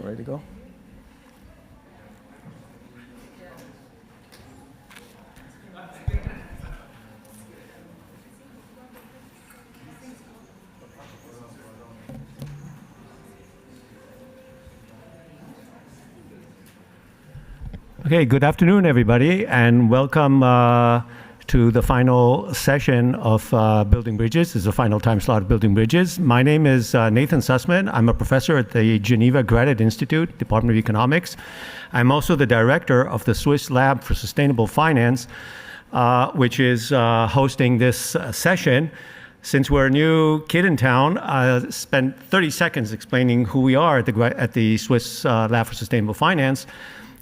Ready to go? Okay, good afternoon, everybody, and welcome to the final session of Building Bridges. This is the final time slot of Building Bridges. My name is Nathan Sussman. I'm a professor at the Geneva Graduate Institute, Department of Economics. I'm also the director of the Swiss Lab for Sustainable Finance, which is hosting this session. Since we're a new kid in town, I spent 30 seconds explaining who we are at the Swiss Lab for Sustainable Finance.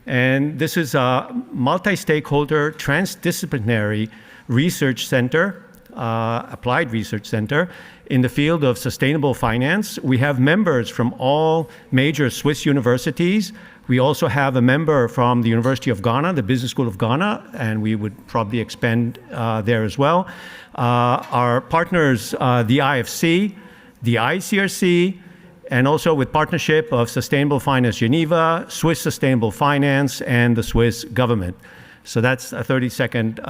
And this is a multi-stakeholder, transdisciplinary research center, applied research center in the field of sustainable finance. We have members from all major Swiss universities. We also have a member from the University of Ghana, the Business School of Ghana, and we would probably expand there as well. Our partners, the IFC, the ICRC, and also with partnership of Sustainable Finance Geneva, Swiss Sustainable Finance, and the Swiss government. So that's a 30-second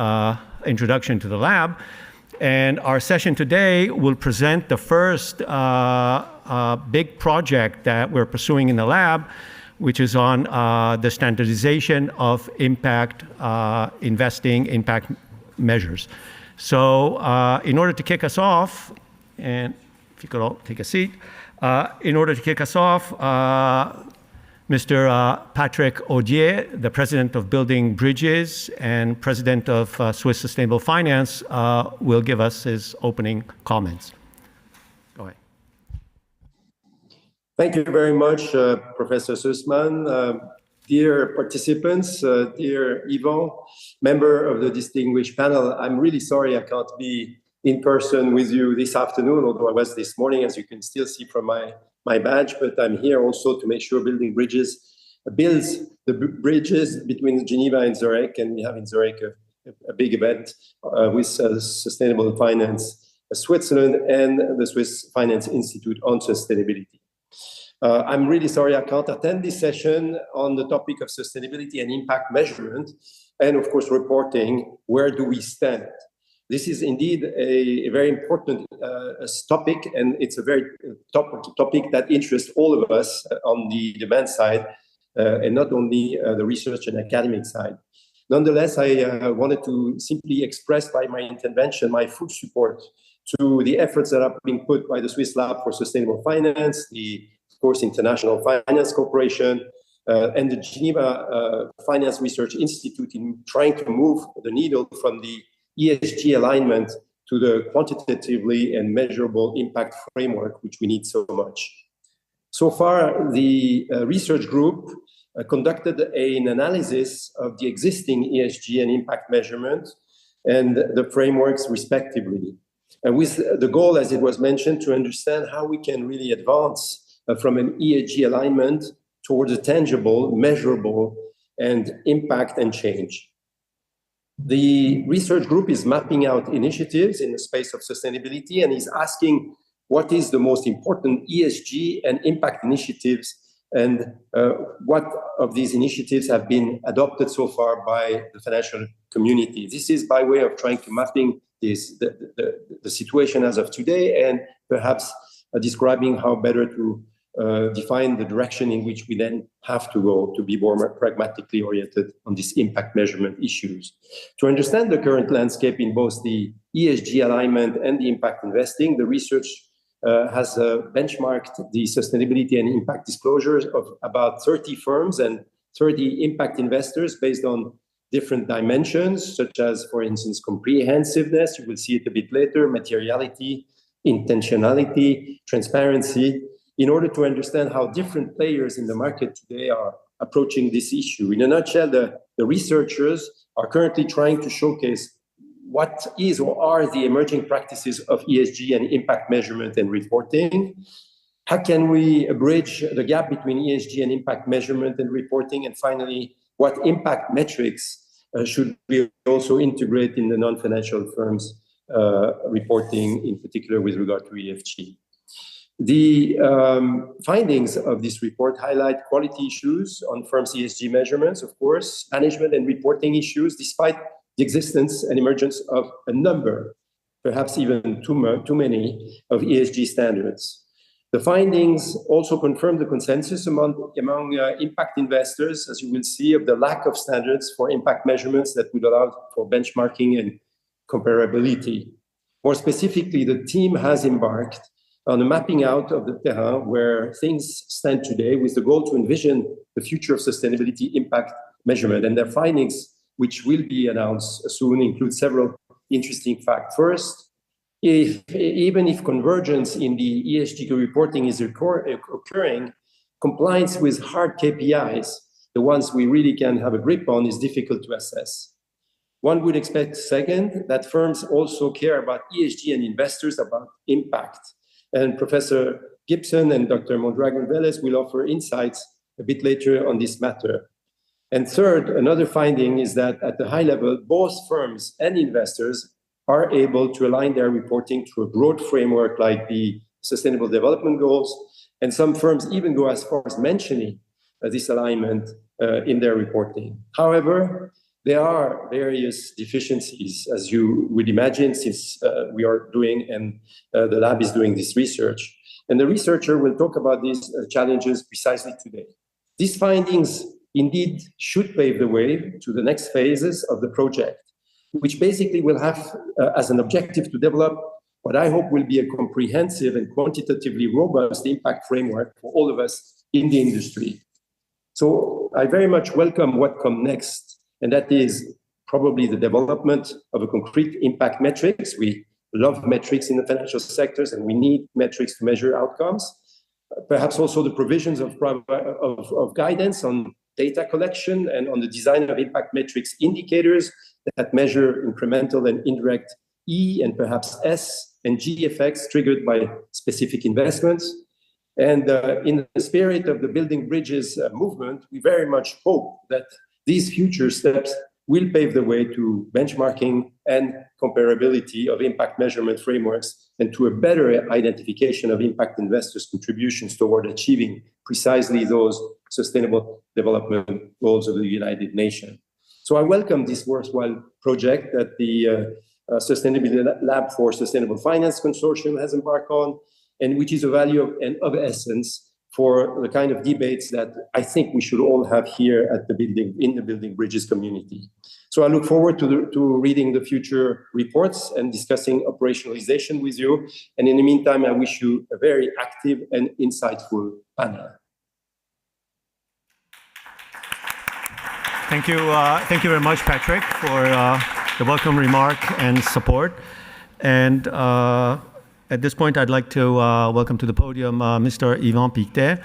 introduction to the lab. And our session today will present the first big project that we're pursuing in the lab, which is on the standardization of impact investing, impact measures. So in order to kick us off, and if you could all take a seat, in order to kick us off, Mr. Patrick Audier, the president of Building Bridges and president of Swiss Sustainable Finance, will give us his opening comments. Go ahead. Thank you very much, Professor Sussman. Dear participants, dear Yvon, member of the distinguished panel, I'm really sorry I can't be in person with you this afternoon, although I was this morning, as you can still see from my badge, but I'm here also to make sure Building Bridges builds the bridges between Geneva and Zurich, and we have in Zurich a big event with Sustainable Finance Switzerland and the Swiss Finance Institute on sustainability. I'm really sorry I can't attend this session on the topic of sustainability and impact measurement, and of course reporting, where do we stand? This is indeed a very important topic, and it's a very topic that interests all of us on the demand side, and not only the research and academic side. Nonetheless, I wanted to simply express by my intervention my full support to the efforts that are being put by the Swiss Lab for Sustainable Finance, the, of course, International Finance Corporation, and the Geneva Finance Research Institute in trying to move the needle from the ESG alignment to the quantitatively and measurable impact framework, which we need so much. So far, the research group conducted an analysis of the existing ESG and impact measurement and the frameworks respectively, with the goal, as it was mentioned, to understand how we can really advance from an ESG alignment towards a tangible, measurable, and impact and change. The research group is mapping out initiatives in the space of sustainability and is asking what is the most important ESG and impact initiatives, and what of these initiatives have been adopted so far by the financial community. This is by way of trying to mapping the situation as of today, and perhaps describing how better to define the direction in which we then have to go to be more pragmatically oriented on these impact measurement issues. To understand the current landscape in both the ESG alignment and the impact investing, the research has benchmarked the sustainability and impact disclosures of about 30 firms and 30 impact investors based on different dimensions, such as, for instance, comprehensiveness, you will see it a bit later, materiality, intentionality, transparency, in order to understand how different players in the market today are approaching this issue. In a nutshell, the researchers are currently trying to showcase what is or are the emerging practices of ESG and impact measurement and reporting. How can we bridge the gap between ESG and impact measurement and reporting? And finally, what impact metrics should we also integrate in the non-financial firms reporting, in particular with regard to ESG? The findings of this report highlight quality issues on firms' ESG measurements, of course, management and reporting issues, despite the existence and emergence of a number, perhaps even too many, of ESG standards. The findings also confirm the consensus among impact investors, as you will see, of the lack of standards for impact measurements that would allow for benchmarking and comparability. More specifically, the team has embarked on a mapping out of the terrain where things stand today with the goal to envision the future of sustainability impact measurement. And their findings, which will be announced soon, include several interesting facts. First, even if convergence in the ESG reporting is occurring, compliance with hard KPIs, the ones we really can have a grip on, is difficult to assess. One would expect, second, that firms also care about ESG and investors about impact. And Professor Gibson and Dr. Mondragon-Vélez will offer insights a bit later on this matter. And third, another finding is that at the high level, both firms and investors are able to align their reporting to a broad framework like the Sustainable Development Goals. And some firms even go as far as mentioning this alignment in their reporting. However, there are various deficiencies, as you would imagine, since we are doing and the lab is doing this research. And the researcher will talk about these challenges precisely today. These findings indeed should pave the way to the next phases of the project, which basically will have as an objective to develop what I hope will be a comprehensive and quantitatively robust impact framework for all of us in the industry. So I very much welcome what comes next. And that is probably the development of a concrete impact metrics. We love metrics in the financial sectors, and we need metrics to measure outcomes. Perhaps also the provisions of guidance on data collection and on the design of impact metrics indicators that measure incremental and indirect E and perhaps S and G effects triggered by specific investments. And in the spirit of the Building Bridges movement, we very much hope that these future steps will pave the way to benchmarking and comparability of impact measurement frameworks and to a better identification of impact investors' contributions toward achieving precisely those sustainable development goals of the United Nations. So I welcome this worthwhile project that the Sustainability Lab for Sustainable Finance Consortium has embarked on, and which is a value of essence for the kind of debates that I think we should all have here at in the Building Bridges community. So I look forward to reading the future reports and discussing operationalization with you. And in the meantime, I wish you a very active and insightful panel. Thank you very much, Patrick, for the welcome remark and support. And at this point, I'd like to welcome to the podium Mr. Yvan Pictet,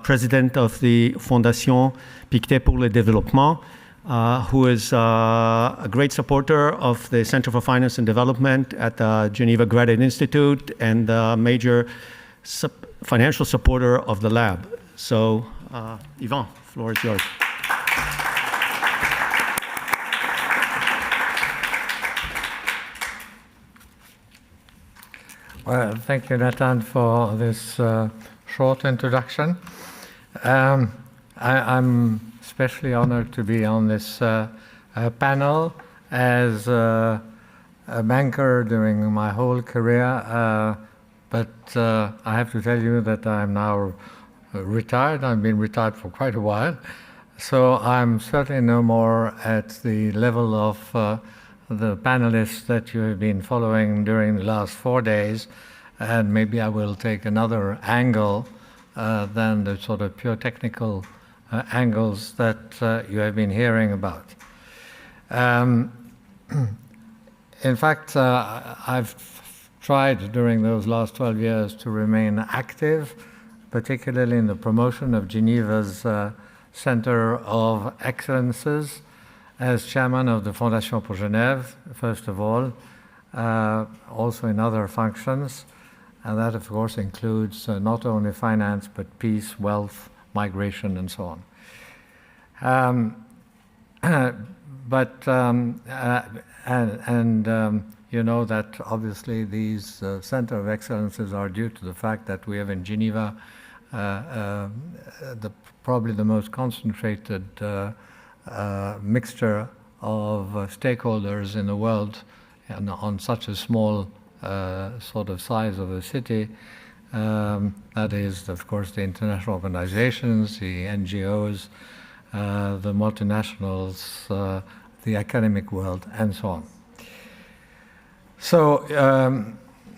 President of the Fondation Pictet pour le Développement, who is a great supporter of the Center for Finance and Development at the Geneva Graduate Institute and a major financial supporter of the lab. So, Yvan, the floor is yours. Well, thank you, Nathan, for this short introduction. I'm especially honored to be on this panel as a banker during my whole career, but I have to tell you that I'm now retired. I've been retired for quite a while, so I'm certainly no more at the level of the panelists that you have been following during the last 4 days, and maybe I will take another angle than the sort of pure technical angles that you have been hearing about. In fact, I've tried during those last 12 years to remain active, particularly in the promotion of Geneva's Center of Excellences, as chairman of the Fondation pour Genève, first of all, also in other functions, and that of course includes not only finance but peace, wealth, migration, and so on. you know that obviously these Center of Excellences are due to the fact that we have in Geneva probably the most concentrated mixture of stakeholders in the world, and on such a small sort of size of a city. That is, of course, the international organizations, the NGOs, the multinationals, the academic world, and so on. So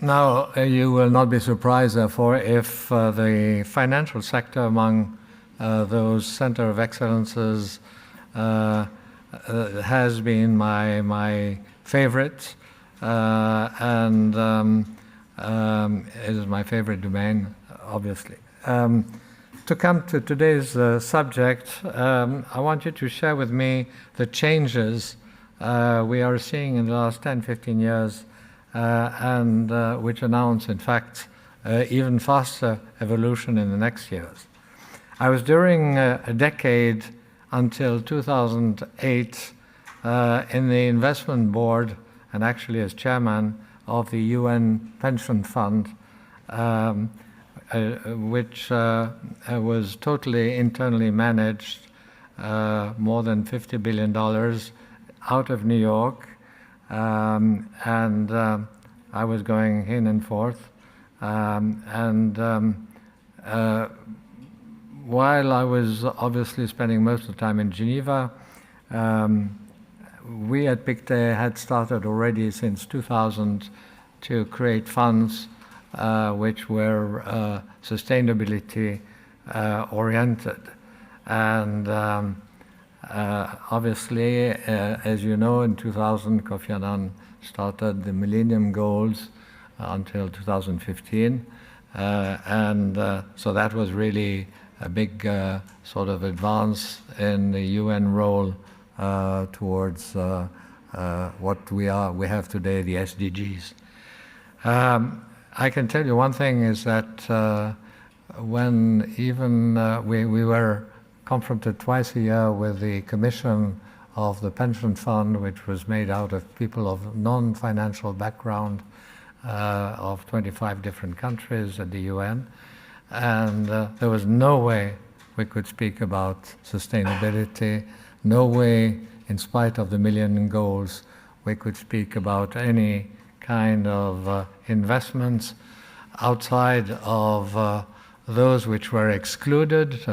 now you will not be surprised, therefore, if the financial sector among those Center of Excellences has been my favorite, and is my favorite domain, obviously. To come to today's subject, I want you to share with me the changes we are seeing in the last 10, 15 years, and which announce, in fact, even faster evolution in the next years. I was during a decade until 2008 in the investment board, and actually as chairman of the UN Pension Fund, which was totally internally managed, more than $50 billion out of New York, and I was going in and forth. While I was obviously spending most of the time in Geneva, we at PICTE had started already since 2000 to create funds which were sustainability oriented. And obviously, as you know, in 2000, Kofi Annan started the Millennium Goals until 2015. So that was really a big sort of advance in the UN role towards what we have today, the SDGs. I can tell you one thing is that when even we were confronted twice a year with the commission of the pension fund, which was made out of people of non-financial background of 25 different countries at the UN, and there was no way we could speak about sustainability, no way, in spite of the Millennium Goals, we could speak about any kind of investments outside of those which were excluded,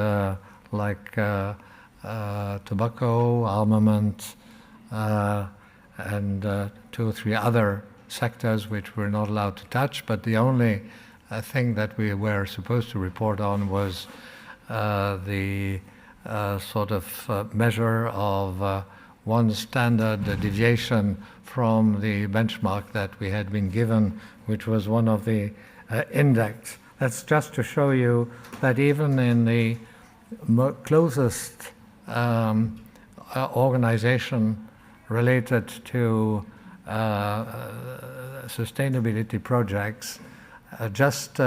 like tobacco, armament, and 2 or 3 other sectors which we're not allowed to touch. But the only thing that we were supposed to report on was the sort of measure of one standard deviation from the benchmark that we had been given, which was one of the index. That's just to show you that even in the closest organization related to sustainability projects, just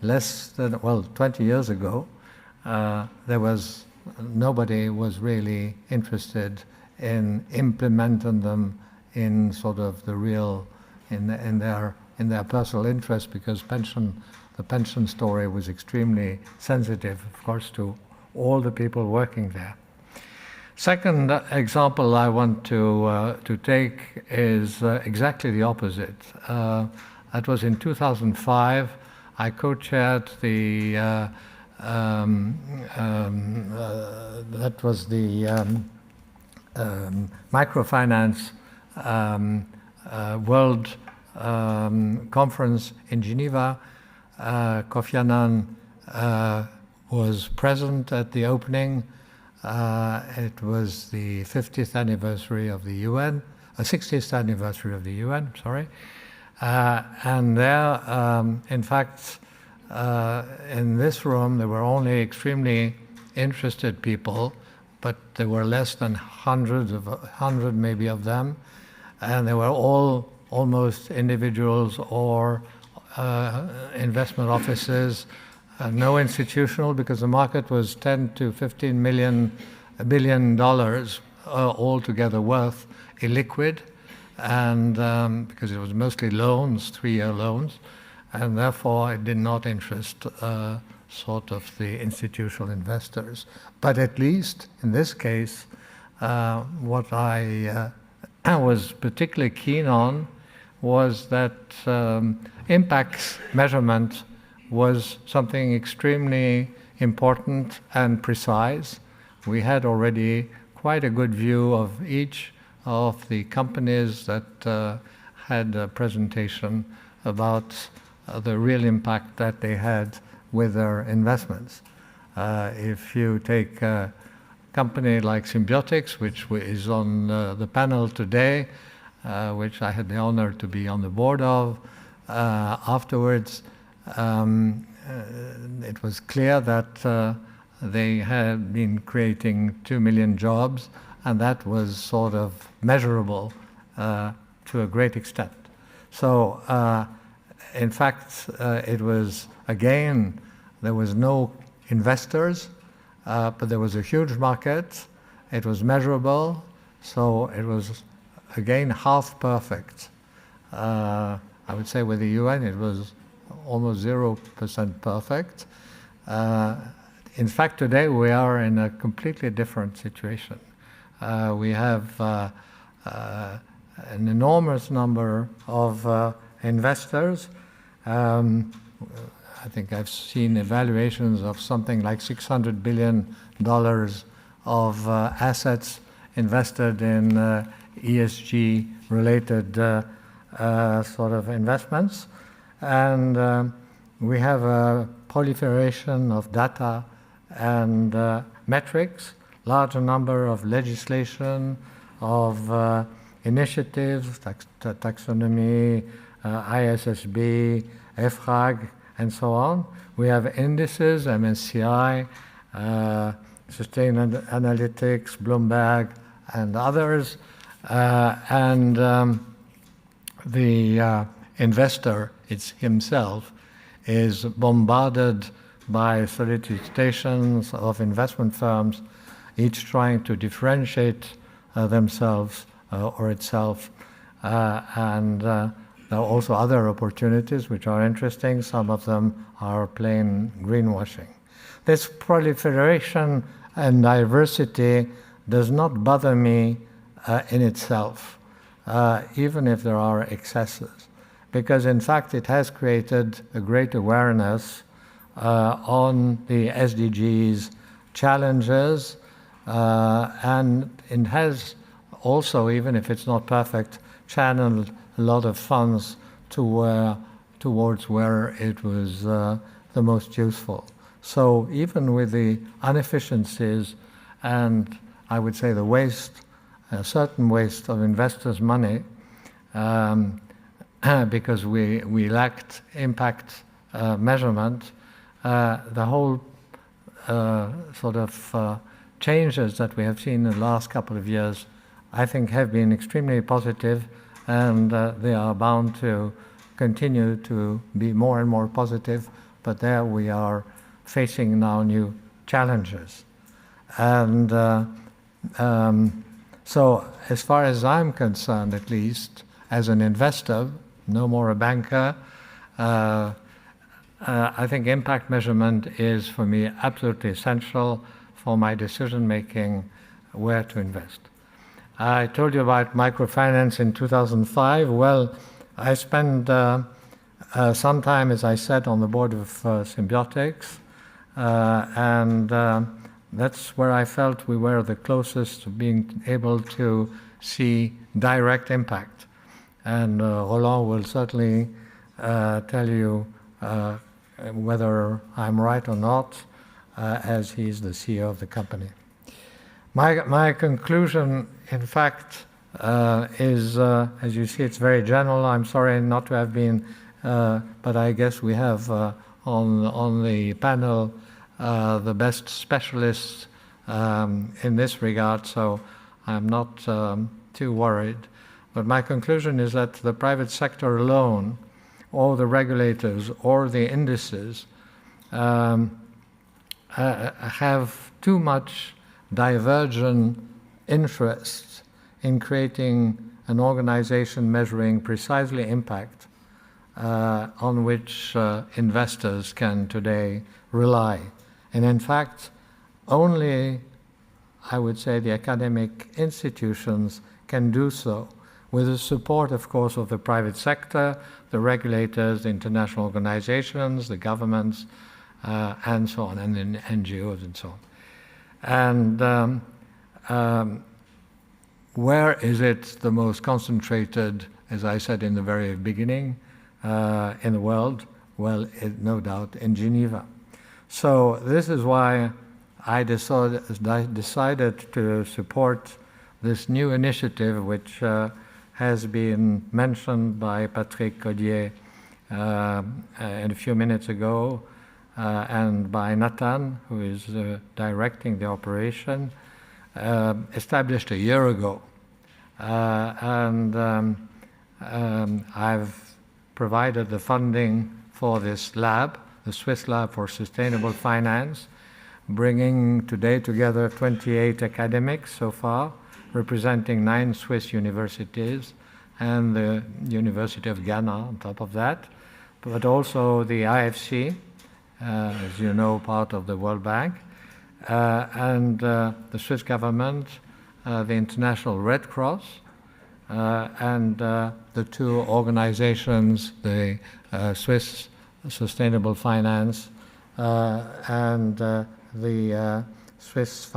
less than, 20 years ago, nobody was really interested in implementing them in sort of the real, in their personal interest, because the pension story was extremely sensitive, of course, to all the people working there. Second example I want to take is exactly the opposite. That was in 2005. I co-chaired the that was the microfinance world conference in Geneva. Kofi Annan was present at the opening. It was the 50th anniversary of the UN, 60th anniversary of the UN, sorry. And there, in fact, in this room, there were only extremely interested people, but there were less than 100 maybe of them, and they were all almost individuals or investment offices, no institutional, because the market was 10 to 15 billion dollars altogether worth, illiquid, and because it was mostly loans, 3-year loans, and therefore it did not interest sort of the institutional investors. But at least in this case, what I was particularly keen on was that impact measurement was something extremely important and precise. We had already quite a good view of each of the companies that had a presentation about the real impact that they had with their investments. If you take a company like Symbiotics, which is on the panel today, which I had the honor to be on the board of, afterwards it was clear that they had been creating 2 million jobs, and that was sort of measurable to a great extent. So in fact, it was, again, there was no investors, but there was a huge market. It was measurable, so it was, again, half perfect. I would say with the UN, it was almost 0% perfect. In fact, today we are in a completely different situation. We have an enormous number of investors. I think I've seen evaluations of something like $600 billion of assets invested in ESG-related sort of investments. And we have a proliferation of data and metrics, larger number of legislation, of initiatives, taxonomy, ISSB, GFRI, and so on. We have indices, MSCI, Sustainalytics, Bloomberg, and others. The investor himself is bombarded by solicitations of investment firms, each trying to differentiate themselves or itself. There are also other opportunities which are interesting. Some of them are plain greenwashing. This proliferation and diversity does not bother me in itself, even if there are excesses, because in fact it has created a great awareness on the SDGs challenges, and it has also, even if it's not perfect, channeled a lot of funds towards where it was the most useful. So even with the inefficiencies and I would say the waste, a certain waste of investors' money, because we lacked impact measurement, the whole sort of changes that we have seen in the last couple of years, I think, have been extremely positive, and they are bound to continue to be more and more positive, but there we are facing now new challenges. And so as far as I'm concerned, at least, as an investor, no more a banker, I think impact measurement is, for me, absolutely essential for my decision-making where to invest. I told you about microfinance in 2005. Well, I spent some time, as I said, on the board of Symbiotics, and that's where I felt we were the closest to being able to see direct impact. And Roland will certainly tell you whether I'm right or not, as he's the CEO of the company. My conclusion, in fact, is, as you see, it's very general. I'm sorry not to have been, but I guess we have on the panel the best specialists in this regard, so I'm not too worried. But my conclusion is that the private sector alone, or the regulators, or the indices, have too much divergent interests in creating an organization measuring precisely impact on which investors can today rely. And in fact, only, I would say, the academic institutions can do so, with the support, of course, of the private sector, the regulators, the international organizations, the governments, and so on, and the NGOs and so on. And where is it the most concentrated, as I said in the very beginning, in the world? Well, no doubt in Geneva. So this is why I decided to support this new initiative, which has been mentioned by Patrick Codier a few minutes ago, and by Nathan, who is directing the operation, established a year ago. I've provided the funding for this lab, the Swiss Lab for Sustainable Finance, bringing today together 28 academics so far, representing 9 Swiss universities and the University of Ghana on top of that, but also the IFC, as you know, part of the World Bank, and the Swiss government, the International Red Cross, and the 2 organizations, the Swiss Sustainable Finance and the Swiss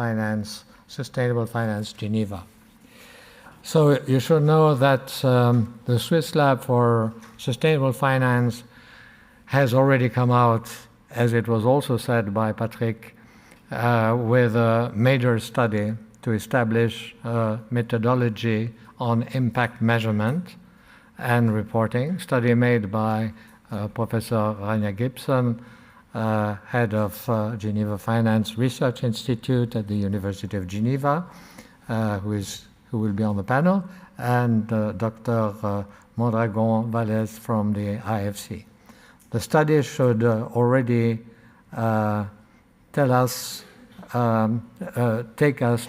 Sustainable Finance Geneva. So you should know that the Swiss Lab for Sustainable Finance has already come out, as it was also said by Patrick, with a major study to establish a methodology on impact measurement and reporting, study made by Professor Rainer Gibson, head of Geneva Finance Research Institute at the University of Geneva, who will be on the panel, and Dr. Mondragon Vallès from the IFC. The study should already take us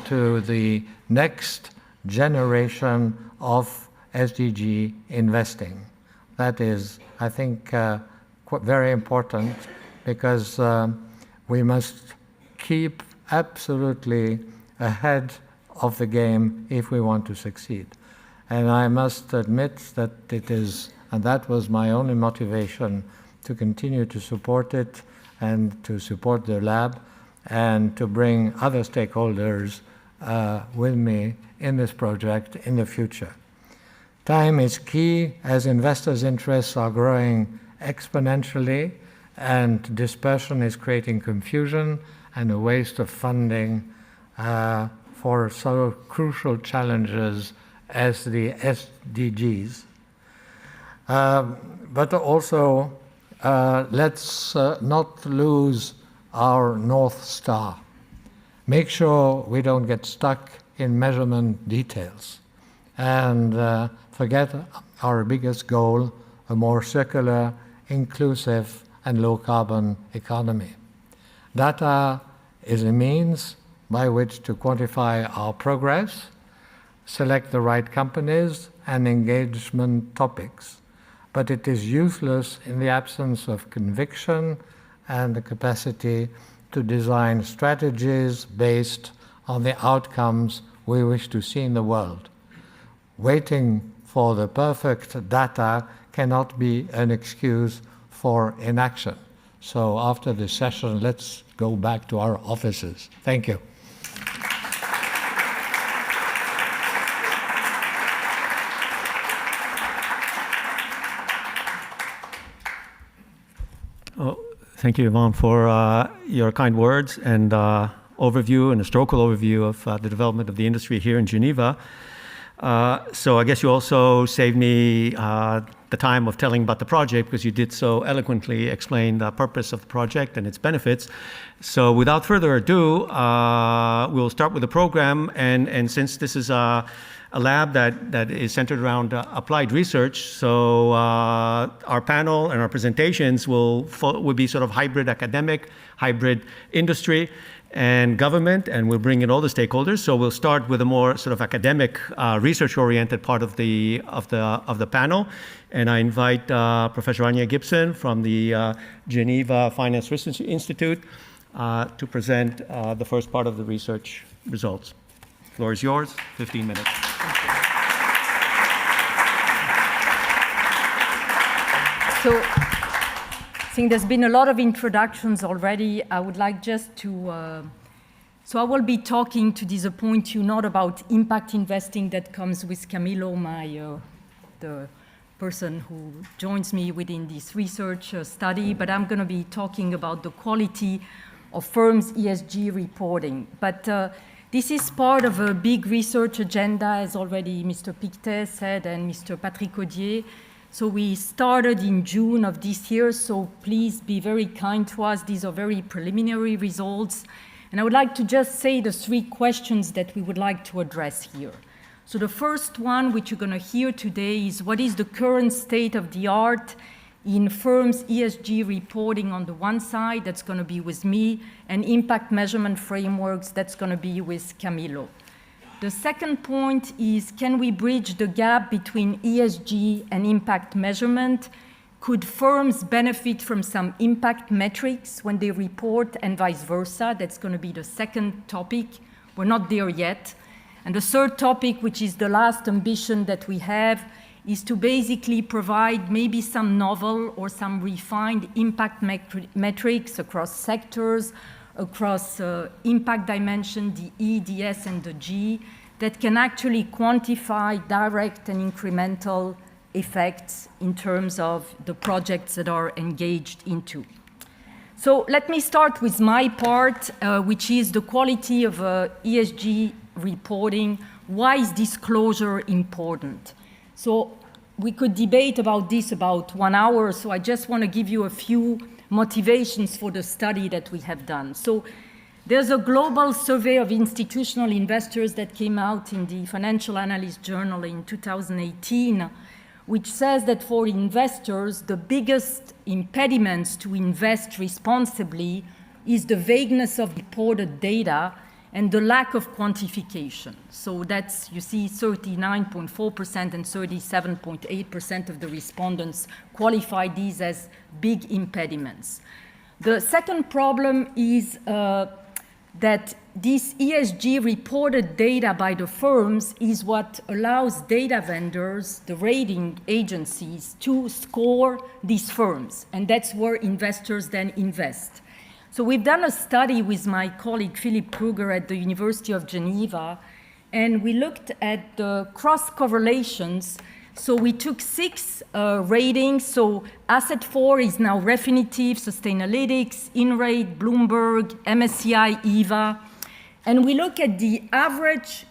to the next generation of SDG investing. That is, I think, very important, because we must keep absolutely ahead of the game if we want to succeed. And I must admit that it is, and that was my only motivation to continue to support it and to support the lab and to bring other stakeholders with me in this project in the future. Time is key, as investors' interests are growing exponentially, and dispersion is creating confusion and a waste of funding for so crucial challenges as the SDGs. But also, let's not lose our North Star. Make sure we don't get stuck in measurement details and forget our biggest goal, a more circular, inclusive, and low-carbon economy. Data is a means by which to quantify our progress, select the right companies and engagement topics, but it is useless in the absence of conviction and the capacity to design strategies based on the outcomes we wish to see in the world. Waiting for the perfect data cannot be an excuse for inaction. So after this session, let's go back to our offices. Thank you. Thank you, Yvonne, for your kind words and overview and historical overview of the development of the industry here in Geneva. So I guess you also saved me the time of telling about the project, because you did so eloquently explain the purpose of the project and its benefits. So without further ado, we'll start with the program. And since this is a lab that is centered around applied research, so our panel and our presentations will be sort of hybrid academic, hybrid industry. and government, and we'll bring in all the stakeholders. So we'll start with a more sort of academic, research-oriented part of the panel, and I invite Professor Anya Gibson from the Geneva Finance Research Institute to present the first part of the research results. The floor is yours. 15 minutes. So, I think there's been a lot of introductions already. I would like just to, so I will be talking, to disappoint you, not about impact investing that comes with Camilo, the person who joins me within this research study, but I'm going to be talking about the quality of firms' ESG reporting. But this is part of a big research agenda, as already Mr. Pictet said and Mr. Patrick Audier. So we started in June of this year, so please be very kind to us. These are very preliminary results. And I would like to just say the 3 questions that we would like to address here. So the first one, which you're going to hear today, is what is the current state of the art in firms' ESG reporting on the one side, that's going to be with me, and impact measurement frameworks, that's going to be with Camilo. The second point is, can we bridge the gap between ESG and impact measurement? Could firms benefit from some impact metrics when they report and vice versa? That's going to be the second topic. We're not there yet. And the third topic, which is the last ambition that we have, is to basically provide maybe some novel or some refined impact metrics across sectors, across impact dimension, the E, the S, and the G, that can actually quantify direct and incremental effects in terms of the projects that are engaged into. So let me start with my part, which is the quality of ESG reporting. Why is disclosure important? So we could debate about this about 1 hour, so I just want to give you a few motivations for the study that we have done. So there's a global survey of institutional investors that came out in the Financial Analyst Journal in 2018, which says that for investors, the biggest impediments to invest responsibly is the vagueness of reported data and the lack of quantification. So that's, you see, 39.4% and 37.8% of the respondents qualify these as big impediments. The second problem is that this ESG reported data by the firms is what allows data vendors, the rating agencies, to score these firms, and that's where investors then invest. So we've done a study with my colleague Philip Kruger at the University of Geneva, and we looked at the cross correlations. So we took 6 ratings. So Asset 4 is now Refinitiv, Sustainalytics, InRate, Bloomberg, MSCI, EVA. And we look at the average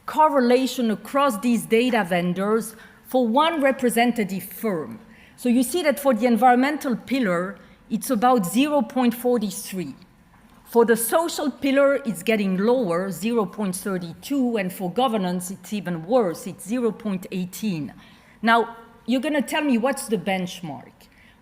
correlation across these data vendors for one representative firm. So you see that for the environmental pillar, it's about 0.43. For the social pillar, it's getting lower, 0.32, and for governance, it's even worse, it's 0.18. Now, you're going to tell me what's the benchmark?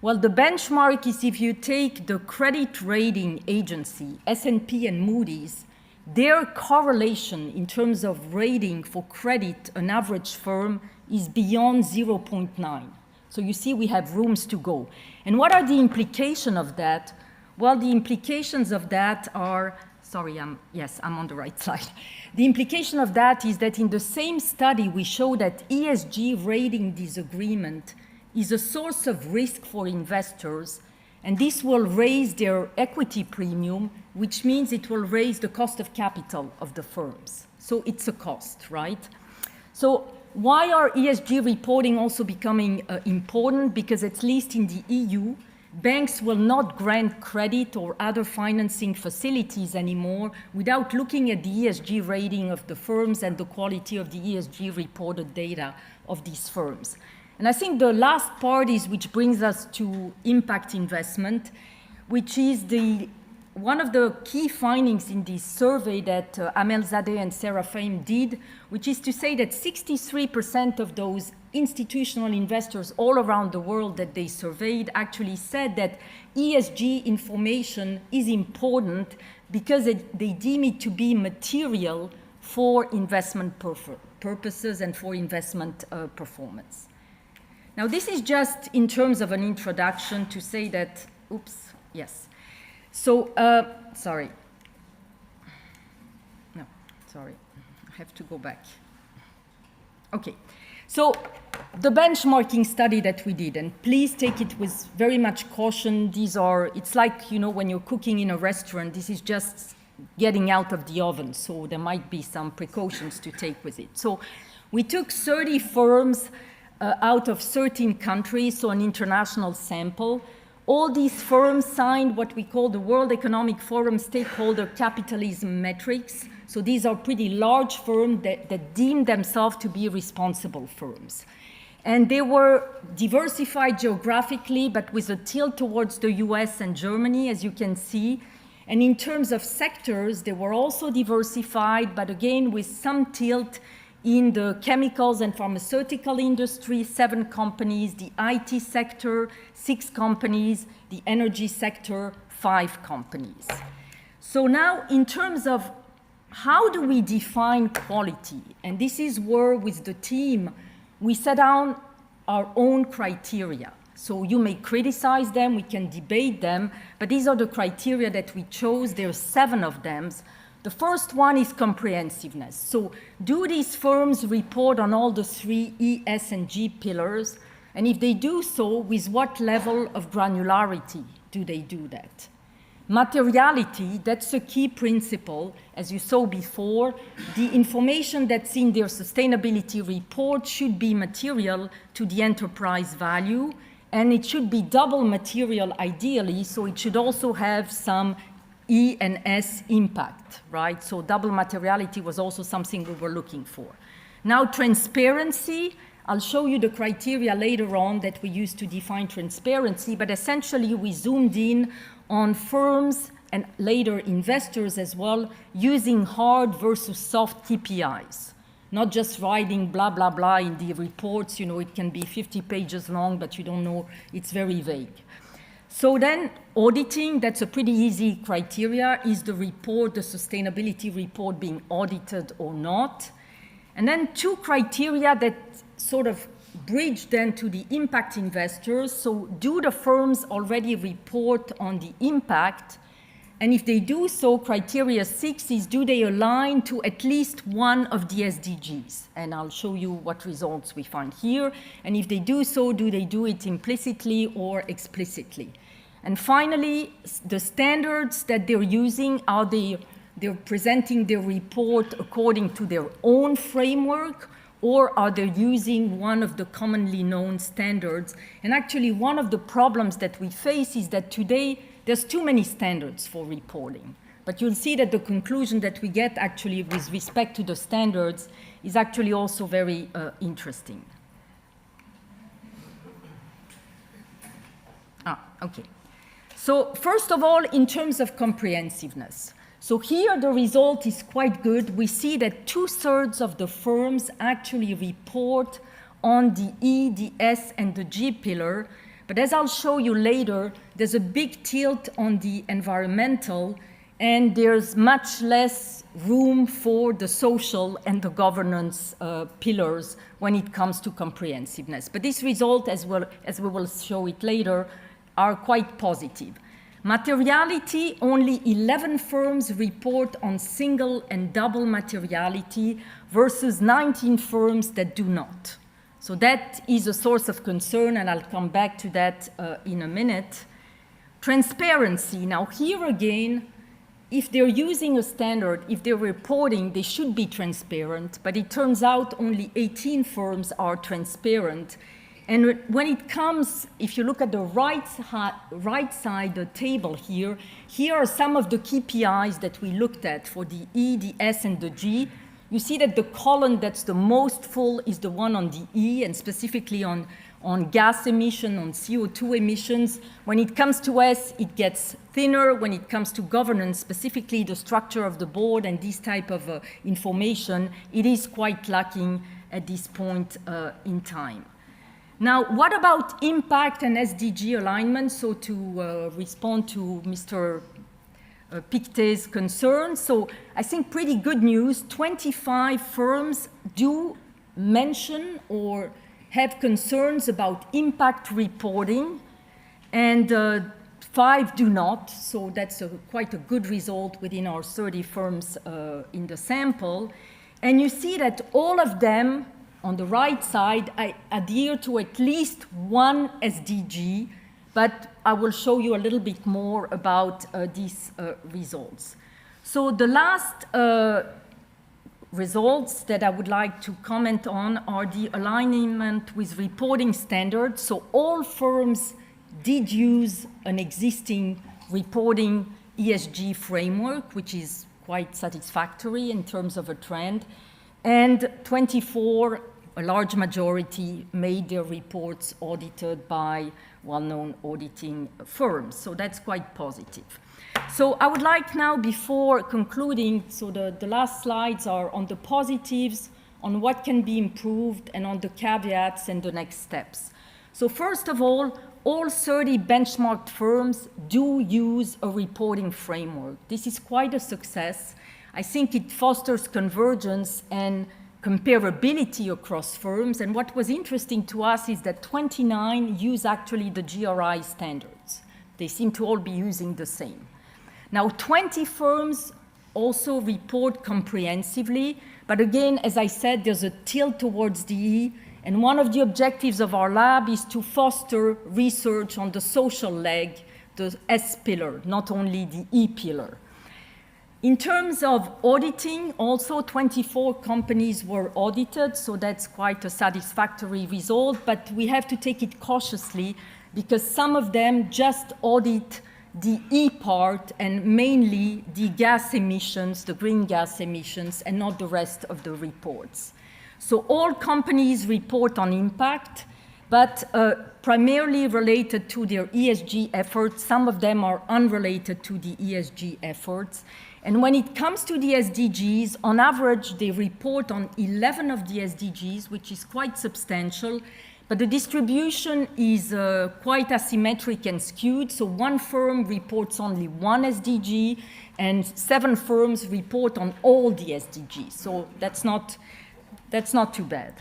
Well, the benchmark is if you take the credit rating agency, S&P and Moody's, their correlation in terms of rating for credit, an average firm, is beyond 0.9. So you see we have rooms to go. And what are the implications of that? Well, the implications of that are, I'm on the right slide. The implication of that is that in the same study, we show that ESG rating disagreement is a source of risk for investors, and this will raise their equity premium, which means it will raise the cost of capital of the firms. So it's a cost, right? So why are ESG reporting also becoming important? Because at least in the EU, banks will not grant credit or other financing facilities anymore without looking at the ESG rating of the firms and the quality of the ESG reported data of these firms. And I think the last part is which brings us to impact investment, which is the one of the key findings in this survey that Amel Zadeh and Sarah Fahim did, which is to say that 63% of those institutional investors all around the world that they surveyed actually said that ESG information is important because they deem it to be material for investment purposes and for investment performance. Now, this is just in terms of an introduction to say that, oops, yes. So, sorry. No, sorry, I have to go back. Okay, so the benchmarking study that we did, and please take it with very much caution. It's like, when you're cooking in a restaurant, this is just getting out of the oven, so there might be some precautions to take with it. So we took 30 firms out of 13 countries, so an international sample. All these firms signed what we call the World Economic Forum Stakeholder Capitalism Metrics. So these are pretty large firms that deem themselves to be responsible firms. And they were diversified geographically, but with a tilt towards the US and Germany, as you can see. And in terms of sectors, they were also diversified, but again, with some tilt in the chemicals and pharmaceutical industry, 7 companies, the IT sector, 6 companies, the energy sector, 5 companies. So now, in terms of how do we define quality? And this is where, with the team, we set down our own criteria. So you may criticize them, we can debate them, but these are the criteria that we chose. There are 7 of them. The first one is comprehensiveness. So do these firms report on all the 3 E, S, and G pillars? And if they do so, with what level of granularity do they do that? Materiality, that's a key principle. As you saw before, the information that's in their sustainability report should be material to the enterprise value, and it should be double material ideally, so it should also have some E and S impact, right? So double materiality was also something we were looking for. Now, transparency, I'll show you the criteria later on that we used to define transparency, but essentially we zoomed in on firms and later investors as well, using hard versus soft KPIs, not just writing blah, blah, blah in the reports. It can be 50 pages long, but you don't know, it's very vague. So then auditing, that's a pretty easy criteria. Is the report, the sustainability report, being audited or not? And then 2 criteria that sort of bridge then to the impact investors. So do the firms already report on the impact? And if they do so, criteria 6 is, do they align to at least one of the SDGs? And I'll show you what results we find here. And if they do so, do they do it implicitly or explicitly? And finally, the standards that they're using, are they're presenting their report according to their own framework, or are they using one of the commonly known standards? And actually, one of the problems that we face is that today, there's too many standards for reporting. But you'll see that the conclusion that we get actually with respect to the standards is actually also very interesting. Okay. So first of all, in terms of comprehensiveness. So here the result is quite good. We see that 2/3 of the firms actually report on the E, the S, and the G pillar. But as I'll show you later, there's a big tilt on the environmental, and there's much less room for the social and the governance pillars when it comes to comprehensiveness. But this result, as well as we will show it later, are quite positive. Materiality, only 11 firms report on single and double materiality versus 19 firms that do not. So that is a source of concern, and I'll come back to that in a minute. Transparency. Now here again, if they're using a standard, if they're reporting, they should be transparent, but it turns out only 18 firms are transparent. And when it comes, if you look at the right side, the table here are some of the KPIs that we looked at for the E, the S, and the G. You see that the column that's the most full is the one on the E, and specifically on on gas emission, on CO2 emissions. When it comes to us, it gets thinner. When it comes to governance, specifically the structure of the board and this type of information, it is quite lacking at this point in time. Now, what about impact and SDG alignment? So to respond to Mr. Pictet's concerns, so I think pretty good news. 25 firms do mention or have concerns about impact reporting, and 5 do not. So that's quite a good result within our 30 firms in the sample. And you see that all of them, on the right side, adhere to at least one SDG, but I will show you a little bit more about these results. So the last results that I would like to comment on are the alignment with reporting standards. So all firms did use an existing reporting ESG framework, which is quite satisfactory in terms of a trend. And 24, a large majority, made their reports audited by well-known auditing firms. So that's quite positive. So I would like now, before concluding, so the last slides are on the positives, on what can be improved, and on the caveats and the next steps. So first of all 30 benchmarked firms do use a reporting framework. This is quite a success. I think it fosters convergence and comparability across firms. And what was interesting to us is that 29 use actually the GRI standards. They seem to all be using the same. Now, 20 firms also report comprehensively, but again, as I said, there's a tilt towards the E, and one of the objectives of our lab is to foster research on the social leg, the S pillar, not only the E pillar. In terms of auditing, also 24 companies were audited, so that's quite a satisfactory result, but we have to take it cautiously because some of them just audit the E part and mainly the gas emissions, the green gas emissions, and not the rest of the reports. So all companies report on impact, but primarily related to their ESG efforts. Some of them are unrelated to the ESG efforts. And when it comes to the SDGs, on average, they report on 11 of the SDGs, which is quite substantial. But the distribution is quite asymmetric and skewed. So one firm reports only one SDG, and 7 firms report on all the SDGs. So that's not too bad.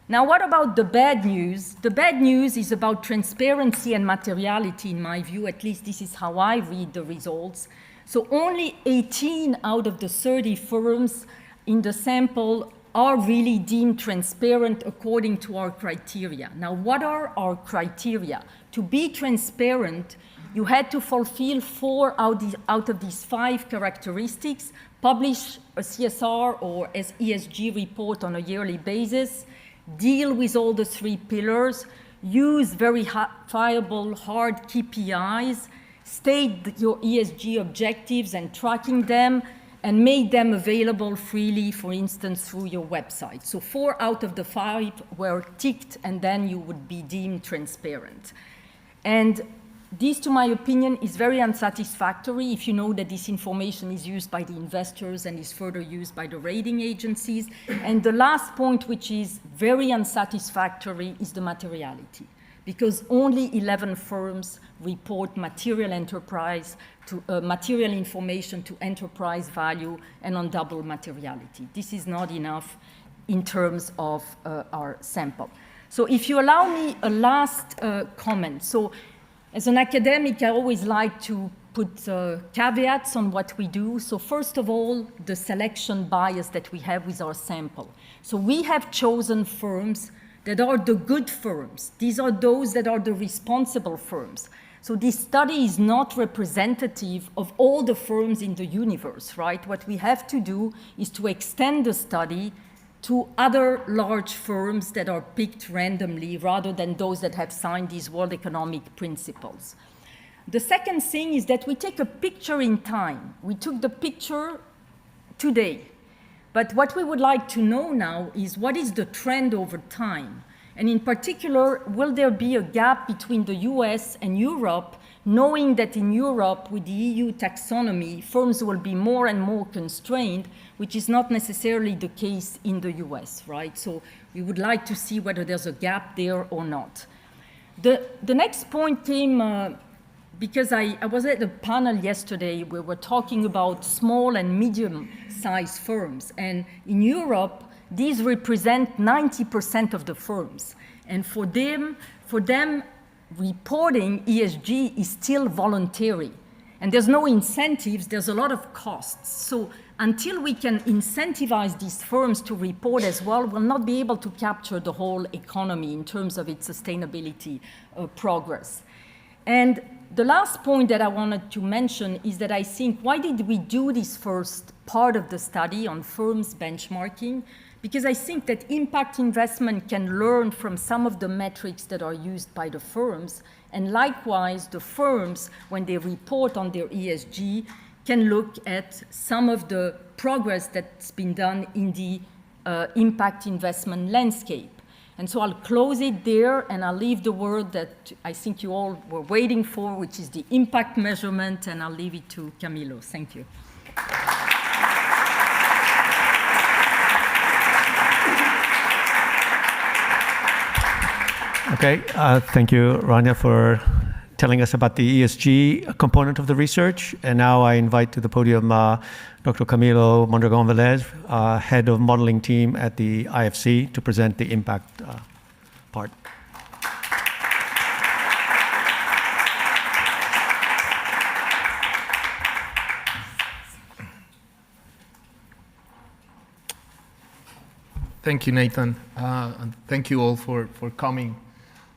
Now, what about the bad news? The bad news is about transparency and materiality, in my view. At least this is how I read the results. So only 18 out of the 30 firms in the sample are really deemed transparent according to our criteria. Now, what are our criteria? To be transparent, you had to fulfill 4 out of these 5 characteristics, publish a CSR or ESG report on a yearly basis, deal with all the 3 pillars, use verifiable hard KPIs, state your ESG objectives and tracking them, and made them available freely, for instance, through your website. So 4 out of the 5 were ticked, and then you would be deemed transparent. And this, to my opinion, is very unsatisfactory if you know that this information is used by the investors and is further used by the rating agencies. And the last point, which is very unsatisfactory, is the materiality, because only 11 firms report material information to enterprise value and on double materiality. This is not enough in terms of our sample. So if you allow me a last comment. So as an academic, I always like to put caveats on what we do. So first of all, the selection bias that we have with our sample. So we have chosen firms that are the good firms. These are those that are the responsible firms. So this study is not representative of all the firms in the universe, right? What we have to do is to extend the study to other large firms that are picked randomly rather than those that have signed these World Economic Principles. The second thing is that we take a picture in time. We took the picture today. But what we would like to know now is what is the trend over time? And in particular, will there be a gap between the US and Europe, knowing that in Europe, with the EU taxonomy, firms will be more and more constrained, which is not necessarily the case in the US, right? So we would like to see whether there's a gap there or not. The next point came because I was at a panel yesterday where we're talking about small and medium-sized firms. And in Europe, these represent 90% of the firms. And for them, reporting ESG is still voluntary. And there's no incentives, there's a lot of costs. So until we can incentivize these firms to report as well, we'll not be able to capture the whole economy in terms of its sustainability progress. And the last point that I wanted to mention is that I think, why did we do this first part of the study on firms benchmarking? Because I think that impact investment can learn from some of the metrics that are used by the firms. And likewise, the firms, when they report on their ESG, can look at some of the progress that's been done in the impact investment landscape. And so I'll close it there, and I'll leave the word that I think you all were waiting for, which is the impact measurement, and I'll leave it to Camilo. Thank you. Okay, thank you, Rania, for telling us about the ESG component of the research. And now I invite to the podium Dr. Camilo Mondragon-Velez, head of modeling team at the IFC, to present the impact part. Thank you, Nathan, and thank you all for coming.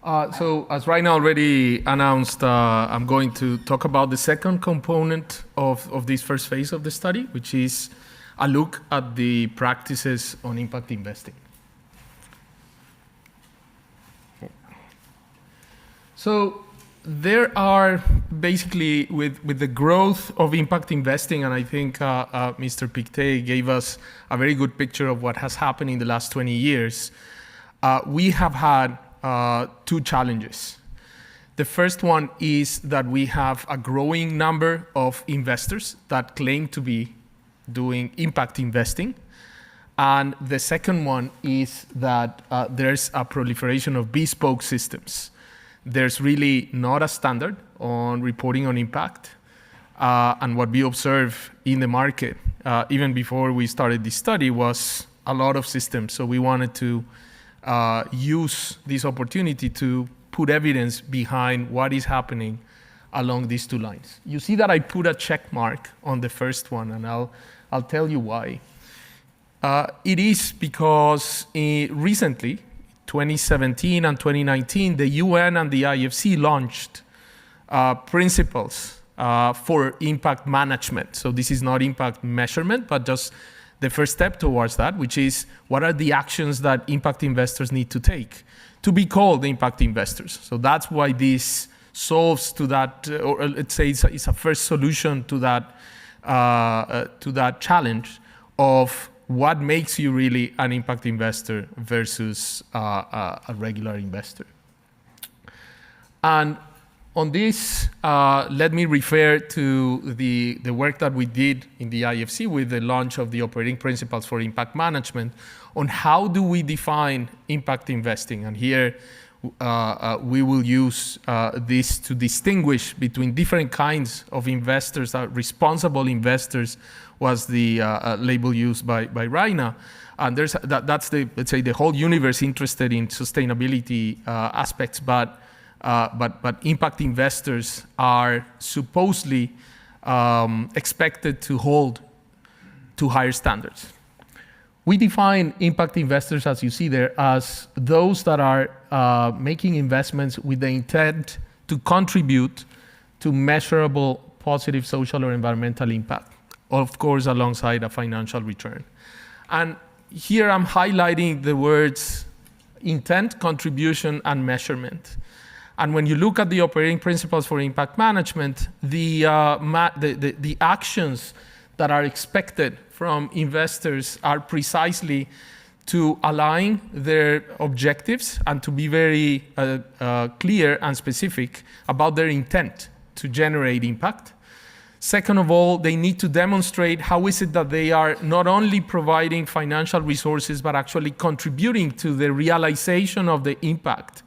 So as Raina already announced, I'm going to talk about the second component of this first phase of the study, which is a look at the practices on impact investing. So there are basically, with the growth of impact investing, and I think Mr. Pictet gave us a very good picture of what has happened in the last 20 years, we have had two challenges. The first one is that we have a growing number of investors that claim to be doing impact investing. And the second one is that there's a proliferation of bespoke systems. There's really not a standard on reporting on impact. And what we observe in the market, even before we started this study, was a lot of systems. So we wanted to use this opportunity to put evidence behind what is happening along these two lines. You see that I put a check mark on the first one, and I'll tell you why. It is because recently, 2017 and 2019, the UN and the IFC launched principles for impact management. So this is not impact measurement, but just the first step towards that, which is what are the actions that impact investors need to take to be called impact investors. So that's why this solves to that, or let's say it's a first solution to that challenge of what makes you really an impact investor versus a regular investor. And on this, let me refer to the work that we did in the IFC with the launch of the operating principles for impact management on how do we define impact investing. And here we will use this to distinguish between different kinds of investors. Responsible investors was the label used by Raina. And that's let's say the whole universe interested in sustainability aspects, but impact investors are supposedly expected to hold to higher standards. We define impact investors, as you see there, as those that are making investments with the intent to contribute to measurable positive social or environmental impact, of course, alongside a financial return. And here I'm highlighting the words intent, contribution, and measurement. And when you look at the operating principles for impact management, the actions that are expected from investors are precisely to align their objectives and to be very clear and specific about their intent to generate impact. Second of all, they need to demonstrate how is it that they are not only providing financial resources, but actually contributing to the realization of the impact,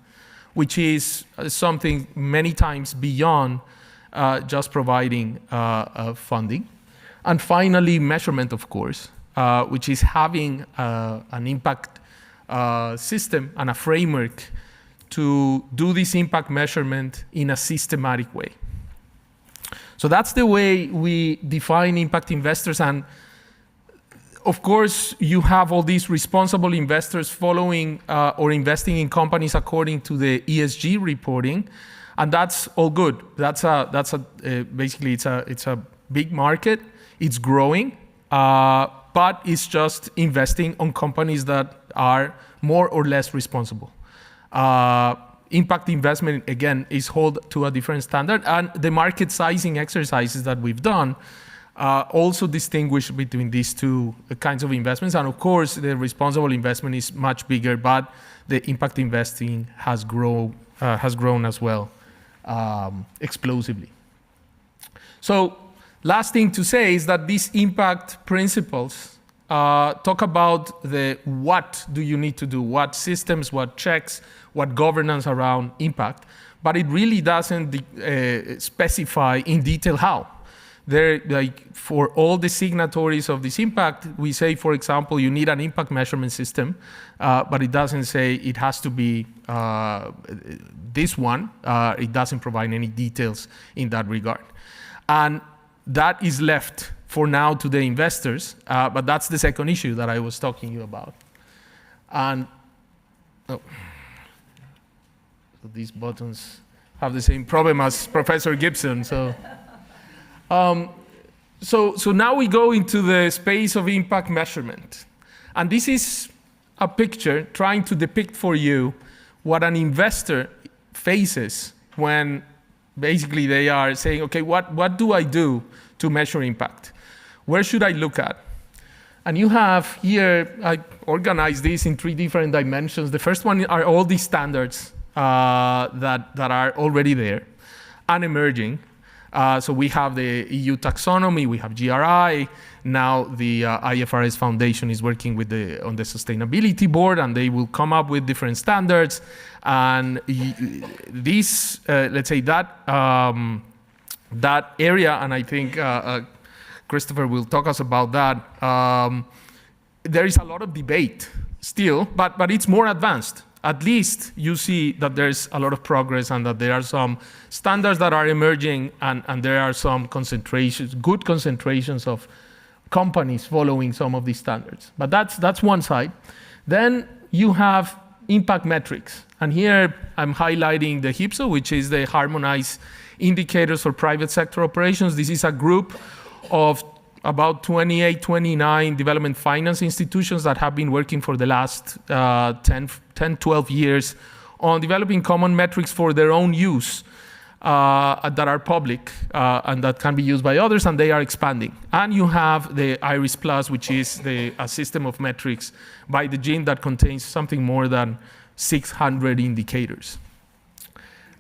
which is something many times beyond just providing funding. And finally, measurement, of course, which is having an impact system and a framework to do this impact measurement in a systematic way. So that's the way we define impact investors. And of course, you have all these responsible investors following or investing in companies according to the ESG reporting, and that's all good. Basically it's a big market. It's growing, but it's just investing on companies that are more or less responsible. Impact investment, again, is held to a different standard, and the market sizing exercises that we've done also distinguish between these two kinds of investments. And of course, the responsible investment is much bigger, but the impact investing has grown as well, explosively. So, last thing to say is that these impact principles talk about the what do you need to do, what systems, what checks, what governance around impact, but it really doesn't specify in detail how. Like for all the signatories of this impact, we say, for example, you need an impact measurement system, but it doesn't say it has to be this one. It doesn't provide any details in that regard. And that is left for now to the investors, but that's the second issue that I was talking to you about. And so these buttons have the same problem as Professor Gibson. So now we go into the space of impact measurement. And this is a picture trying to depict for you what an investor faces when basically they are saying, okay, what do I do to measure impact? Where should I look at? And you have here, I organized this in 3 different dimensions. The first one are all these standards that are already there and emerging. So we have the EU taxonomy, we have GRI, now the IFRS Foundation is working with on the sustainability board, and they will come up with different standards. And this, let's say that area, and I think Christopher will talk us about that, there is a lot of debate still, but it's more advanced. At least you see that there's a lot of progress and that there are some standards that are emerging, and there are some concentrations, good concentrations of companies following some of these standards. But that's one side. Then you have impact metrics. And here I'm highlighting the HIPSO, which is the Harmonized Indicators for Private Sector Operations. This is a group of about 28, 29 development finance institutions that have been working for the last 10, 12 years on developing common metrics for their own use that are public and that can be used by others, and they are expanding. And you have the IRIS Plus, which is a system of metrics by the GIN that contains something more than 600 indicators.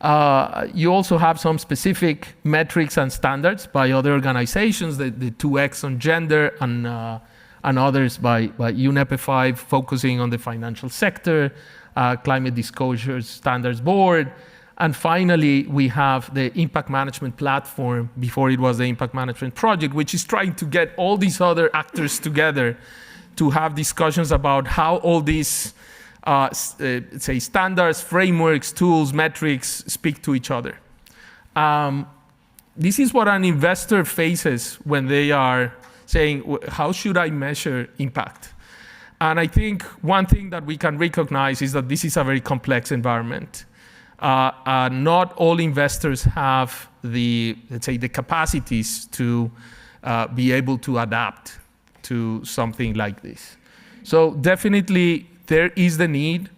You also have some specific metrics and standards by other organizations, the 2X on gender and others by UNEP 5 focusing on the financial sector, Climate Disclosure Standards Board, and finally we have the Impact Management Platform, before it was the Impact Management Project, which is trying to get all these other actors together to have discussions about how all these say standards, frameworks, tools, metrics speak to each other. This is what an investor faces when they are saying, how should I measure impact? And I think one thing that we can recognize is that this is a very complex environment. Not all investors have let's say, the capacities to be able to adapt to something like this. So definitely, there is the need.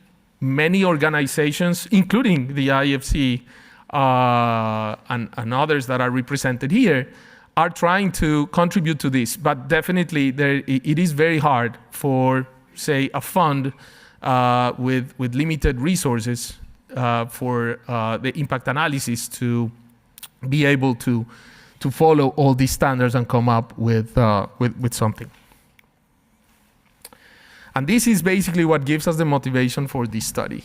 Many organizations, including the IFC and others that are represented here, are trying to contribute to this. But definitely, it is very hard for say, a fund with limited resources for the impact analysis to be able to follow all these standards and come up with something. And this is basically what gives us the motivation for this study.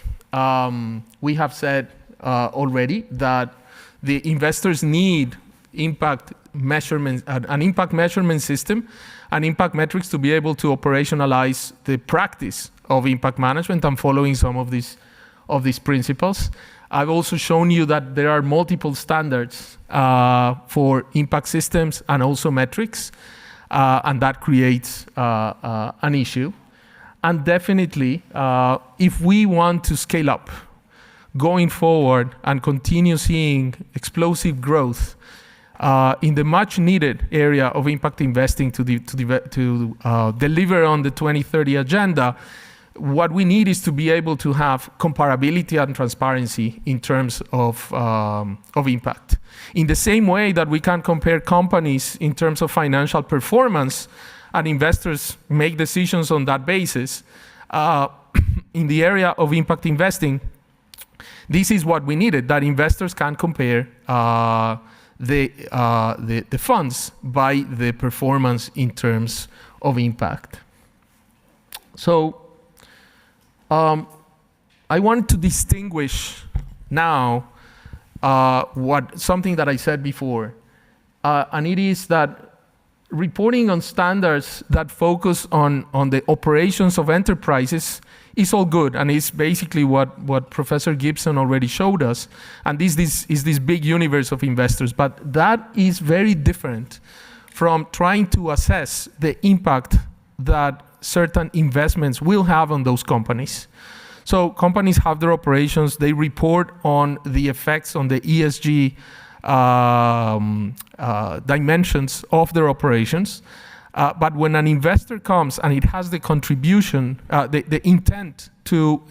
We have said already that the investors need impact measurement, an impact measurement system and impact metrics to be able to operationalize the practice of impact management and following some of these principles. I've also shown you that there are multiple standards for impact systems and also metrics, and that creates an issue. And definitely, if we want to scale up going forward and continue seeing explosive growth in the much needed area of impact investing to deliver on the 2030 agenda, what we need is to be able to have comparability and transparency in terms of impact. In the same way that we can compare companies in terms of financial performance, and investors make decisions on that basis, in the area of impact investing, this is what we needed, that investors can compare the funds by the performance in terms of impact. So I want to distinguish now something that I said before, and it is that reporting on standards that focus on the operations of enterprises is all good, and it's basically what Professor Gibson already showed us. And this is this big universe of investors, but that is very different from trying to assess the impact that certain investments will have on those companies. So companies have their operations, they report on the effects on the ESG dimensions of their operations. But when an investor comes and it has the contribution, the intent to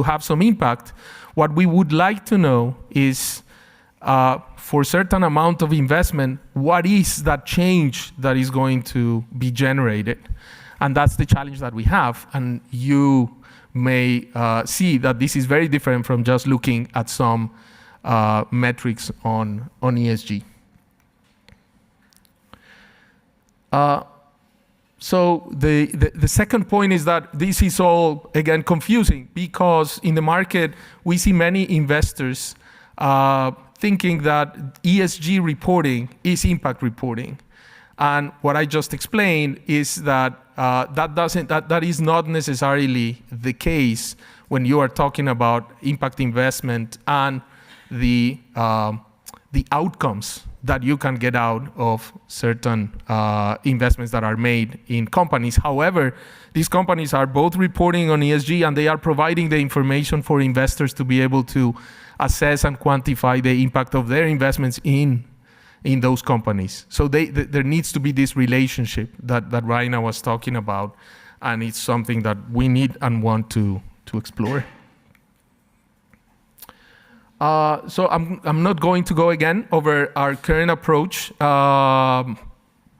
have some impact, what we would like to know is, for a certain amount of investment, what is that change that is going to be generated? And that's the challenge that we have. And you may see that this is very different from just looking at some metrics on ESG. So the second point is that this is all, again, confusing, because in the market, we see many investors thinking that ESG reporting is impact reporting. And what I just explained is that that is not necessarily the case when you are talking about impact investment and the outcomes that you can get out of certain investments that are made in companies. However, these companies are both reporting on ESG, and they are providing the information for investors to be able to assess and quantify the impact of their investments in those companies. So there needs to be this relationship that Raina was talking about, and it's something that we need and want to explore. So I'm not going to go again over our current approach.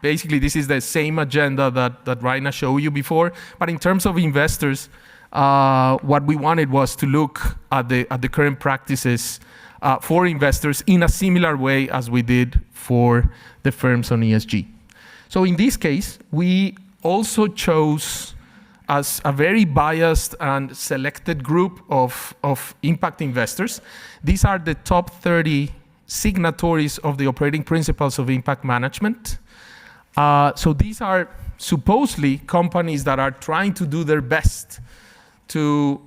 Basically, this is the same agenda that Raina showed you before. But in terms of investors, what we wanted was to look at the current practices for investors in a similar way as we did for the firms on ESG. So in this case, we also chose as a very biased and selected group of impact investors. These are the top 30 signatories of the operating principles of impact management. So these are supposedly companies that are trying to do their best to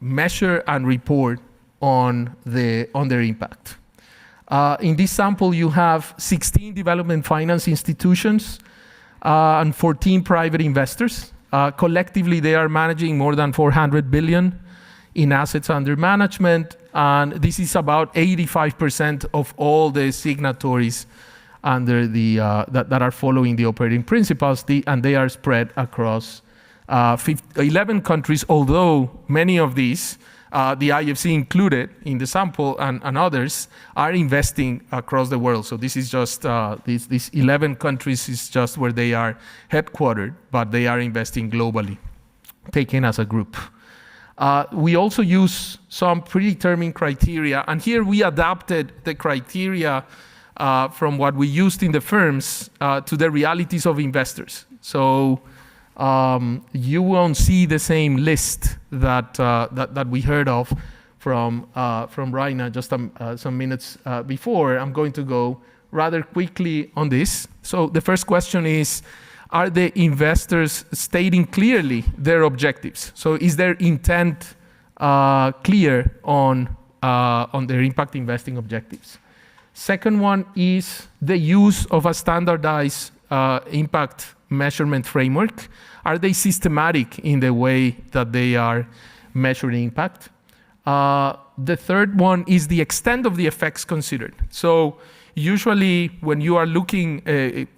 measure and report on their impact. In this sample, you have 16 development finance institutions and 14 private investors. Collectively, they are managing more than 400 billion in assets under management, and this is about 85% of all the signatories under that are following the operating principles, and they are spread across 11 countries, although many of these the IFC included in the sample, and others, are investing across the world. So this is just, these 11 countries is just where they are headquartered, but they are investing globally, taken as a group. We also use some predetermined criteria, and here we adapted the criteria from what we used in the firms to the realities of investors. So you won't see the same list that we heard of from Raina just some minutes before. I'm going to go rather quickly on this. So the first question is, are the investors stating clearly their objectives? So is their intent clear on their impact investing objectives? Second one is the use of a standardized impact measurement framework. Are they systematic in the way that they are measuring impact? The third one is the extent of the effects considered. So usually when you are looking,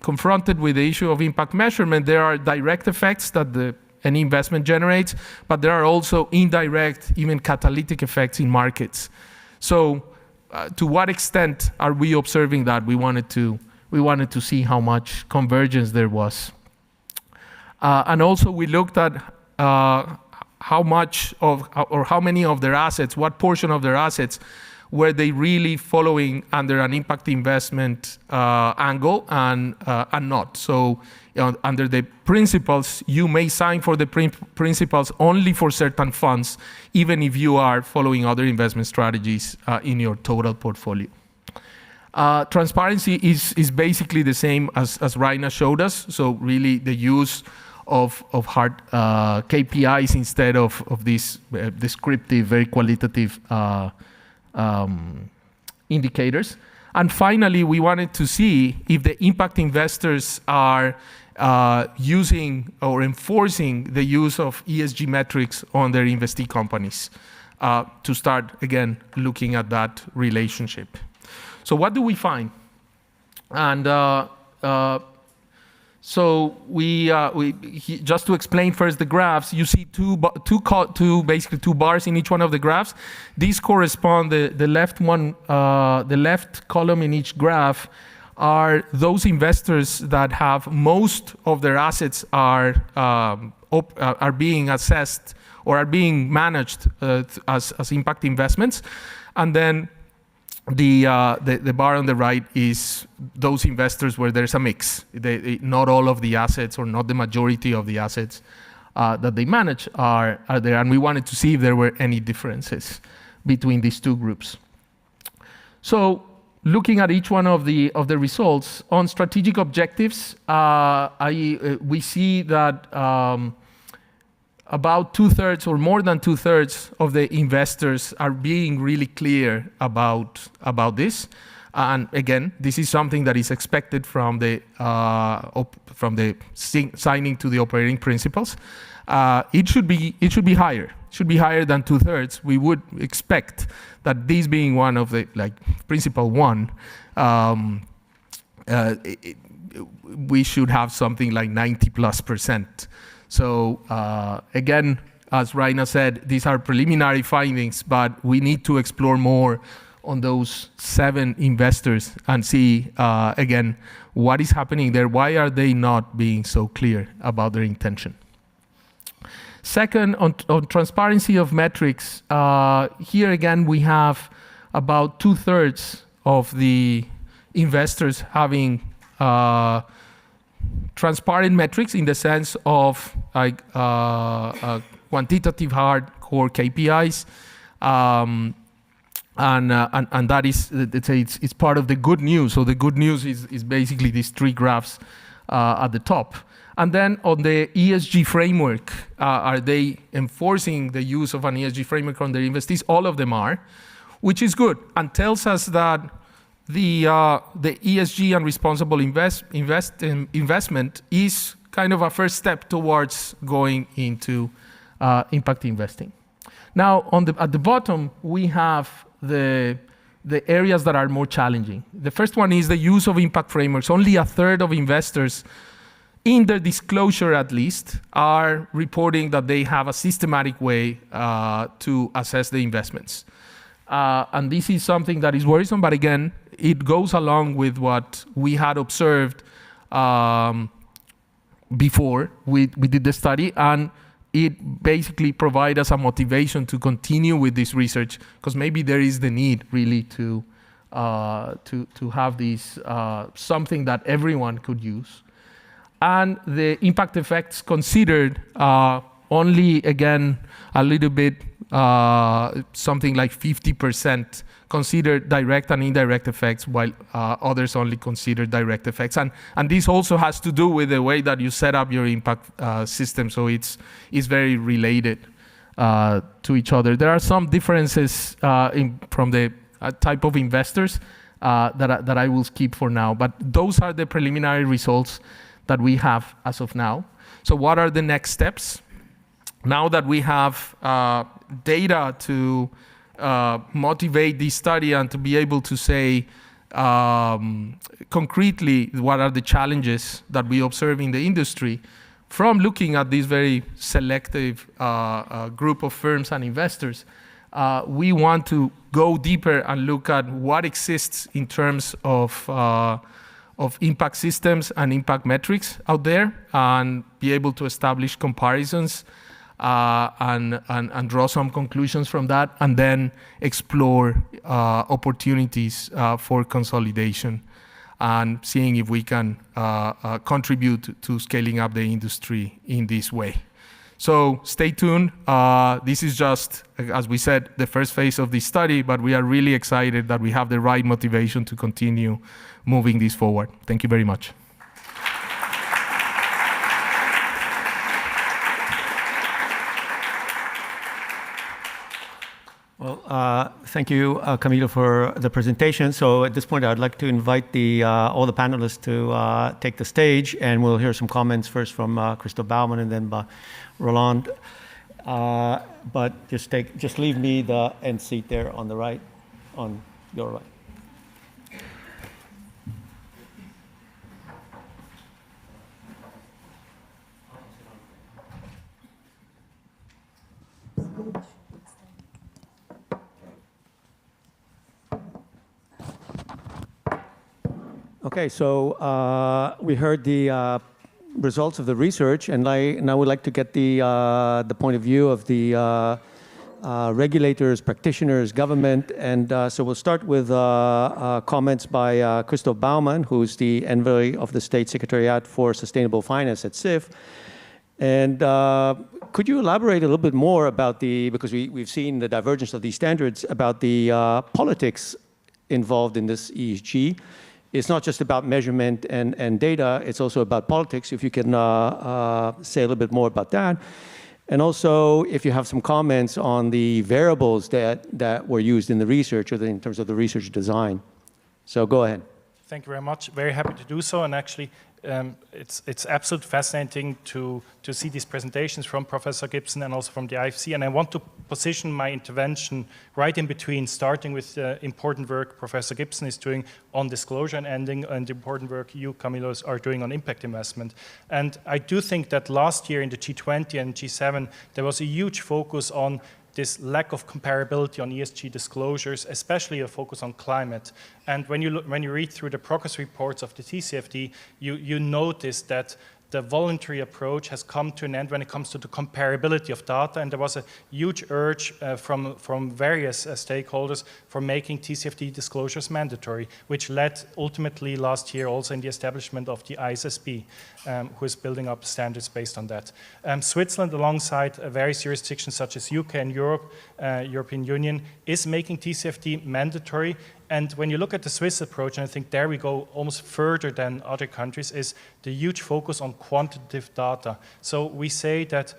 confronted with the issue of impact measurement, there are direct effects that any investment generates, but there are also indirect, even catalytic effects in markets. So to what extent are we observing that? We wanted to see how much convergence there was. And also we looked at how much of, or how many of their assets, what portion of their assets were they really following under an impact investment angle and not. So under the principles, you may sign for the principles only for certain funds, even if you are following other investment strategies in your total portfolio. Transparency is basically the same as Raina showed us. So really the use of hard KPIs instead of these descriptive, very qualitative indicators. And finally, we wanted to see if the impact investors are using or enforcing the use of ESG metrics on their investee companies to start, again, looking at that relationship. So what do we find? And so just to explain first the graphs, you see basically two bars in each one of the graphs. These correspond, the left one, the left column in each graph are those investors that have most of their assets are being assessed or are being managed as impact investments, and then the bar on the right is those investors where there's a mix. Not all of the assets or not the majority of the assets that they manage are there, and we wanted to see if there were any differences between these two groups. So looking at each one of the results on strategic objectives, we see that about 2/3 or more than 2/3 of the investors are being really clear about this. And again, this is something that is expected from the signing to the operating principles. It should be higher. It should be higher than 2/3. We would expect that this being one of the principle one, we should have something like 90+%. So again, as Raina said, these are preliminary findings, but we need to explore more on those 7 investors and see, again, what is happening there. Why are they not being so clear about their intention? Second, on transparency of metrics, here again, we have about 2/3 of the investors having transparent metrics in the sense of quantitative hardcore KPIs, and that is, let's say, it's part of the good news. So the good news is basically these 3 graphs at the top. And then on the ESG framework, are they enforcing the use of an ESG framework on their investees? All of them are, which is good and tells us that the ESG and responsible investment is kind of a first step towards going into impact investing. Now, at the bottom, we have the areas that are more challenging. The first one is the use of impact frameworks. Only 1/3 of investors in their disclosure at least, are reporting that they have a systematic way to assess the investments. And this is something that is worrisome, but again, it goes along with what we had observed before we did the study, and it basically provides us a motivation to continue with this research, because maybe there is the need really to have this something that everyone could use. And the impact effects considered only, again, a little bit, something like 50% consider direct and indirect effects, while others only consider direct effects. And this also has to do with the way that you set up your impact system, so it's very related to each other. There are some differences from the type of investors that I will skip for now, but those are the preliminary results that we have as of now. So what are the next steps? Now that we have data to motivate this study and to be able to say concretely what are the challenges that we observe in the industry, from looking at this very selective group of firms and investors, we want to go deeper and look at what exists in terms of impact systems and impact metrics out there, and be able to establish comparisons and draw some conclusions from that, and then explore opportunities for consolidation and seeing if we can contribute to scaling up the industry in this way. So stay tuned. This is just, as we said, the first phase of this study, but we are really excited that we have the right motivation to continue moving this forward. Thank you very much. Well, thank you, Camilo, for the presentation. So at this point, I'd like to invite all the panelists to take the stage, and we'll hear some comments first from Christoph Baumann and then by Roland. But just leave me the end seat there on the right, on your right. Okay, so we heard the results of the research, and I now would like to get the point of view of the regulators, practitioners, government, and so we'll start with comments by Christoph Baumann, who's the envoy of the State Secretariat for Sustainable Finance at SIF. And could you elaborate a little bit more about because we've seen the divergence of these standards, about the politics involved in this ESG. It's not just about measurement and data, it's also about politics. If you can say a little bit more about that. And also, if you have some comments on the variables that were used in the research, or in terms of the research design. So go ahead. Thank you very much. Very happy to do so. And actually, it's absolutely fascinating to see these presentations from Professor Gibson and also from the IFC. And I want to position my intervention right in between, starting with the important work Professor Gibson is doing on disclosure and ending on the important work you, Camilo, are doing on impact investment. And I do think that last year in the G20 and G7, there was a huge focus on this lack of comparability on ESG disclosures, especially a focus on climate. And when you read through the progress reports of the TCFD, you notice that the voluntary approach has come to an end when it comes to the comparability of data, and there was a huge urge from various stakeholders for making TCFD disclosures mandatory, which led ultimately last year also in the establishment of the ISSB, who is building up standards based on that. Switzerland, alongside various jurisdictions such as UK and Europe, European Union, is making TCFD mandatory. And when you look at the Swiss approach, and I think there we go almost further than other countries, is the huge focus on quantitative data. So we say that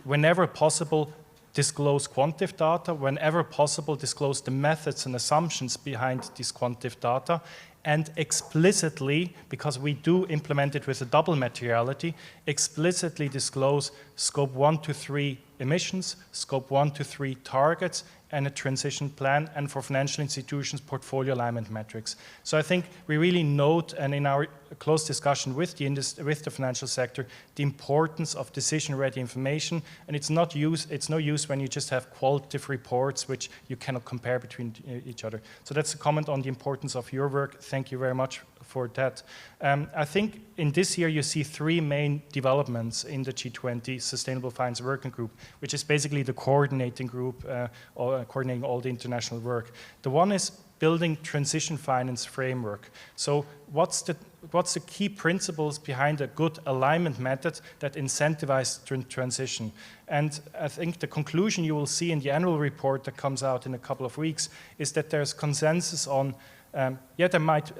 whenever possible, disclose quantitative data, whenever possible, disclose the methods and assumptions behind this quantitative data, and explicitly, because we do implement it with a double materiality, explicitly disclose scope 1 to 3 emissions, Scope 1 to 3 targets, and a transition plan, and for financial institutions, portfolio alignment metrics. So I think we really note, and in our close discussion with the financial sector, the importance of decision-ready information, and it's no use when you just have qualitative reports which you cannot compare between each other. So that's a comment on the importance of your work. Thank you very much for that. I think in this year you see three main developments in the G20 Sustainable Finance Working Group, which is basically the coordinating group, coordinating all the international work. The one is building transition finance framework. So what's the key principles behind a good alignment method that incentivizes transition? And I think the conclusion you will see in the annual report that comes out in a couple of weeks is that there's consensus on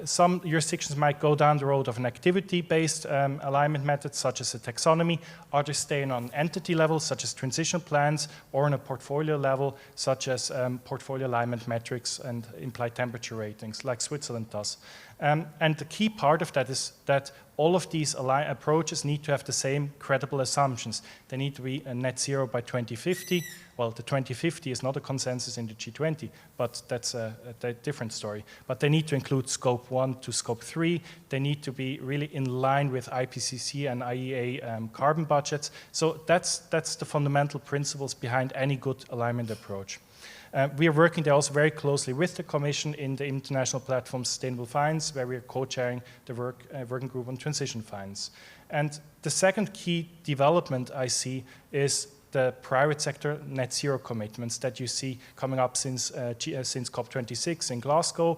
some jurisdictions might go down the road of an activity-based alignment method, such as a taxonomy. Others stay on entity level, such as transition plans, or on a portfolio level, such as portfolio alignment metrics and implied temperature ratings, like Switzerland does. And the key part of that is that all of these approaches need to have the same credible assumptions. They need to be a net zero by 2050. Well, the 2050 is not a consensus in the G20, but that's a different story. But they need to include Scope 1 to Scope 3. They need to be really in line with IPCC and IEA carbon budgets. So that's the fundamental principles behind any good alignment approach. We are working there also very closely with the Commission in the International Platform Sustainable Finance, where we are co-chairing the working group on transition finance. And the second key development I see is the private sector net zero commitments that you see coming up since COP26 in Glasgow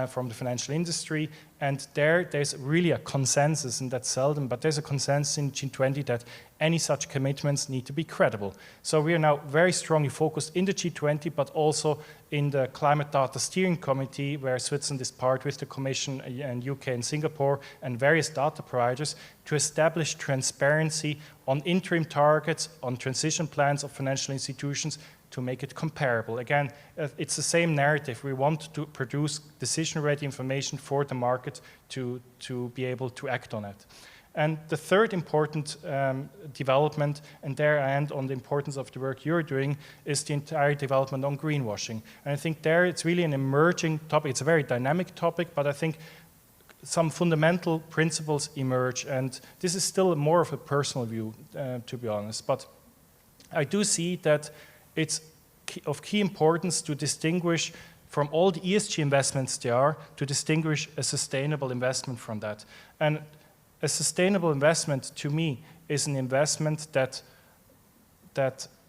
from the financial industry. And there's really a consensus, and that's seldom, but there's a consensus in G20 that any such commitments need to be credible. So we are now very strongly focused in the G20, but also in the Climate Data Steering Committee, where Switzerland is part with the Commission and UK and Singapore and various data providers, to establish transparency on interim targets, on transition plans of financial institutions, to make it comparable. Again, it's the same narrative. We want to produce decision-ready information for the market to be able to act on it. And the third important development, and there I end on the importance of the work you're doing, is the entire development on greenwashing. And I think there it's really an emerging topic. It's a very dynamic topic, but I think some fundamental principles emerge. And this is still more of a personal view, to be honest. But I do see that it's of key importance to distinguish from all the ESG investments there are, to distinguish a sustainable investment from that. And a sustainable investment, to me, is an investment that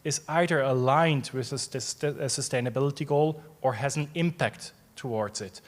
is either aligned with a sustainability goal or has an impact towards it.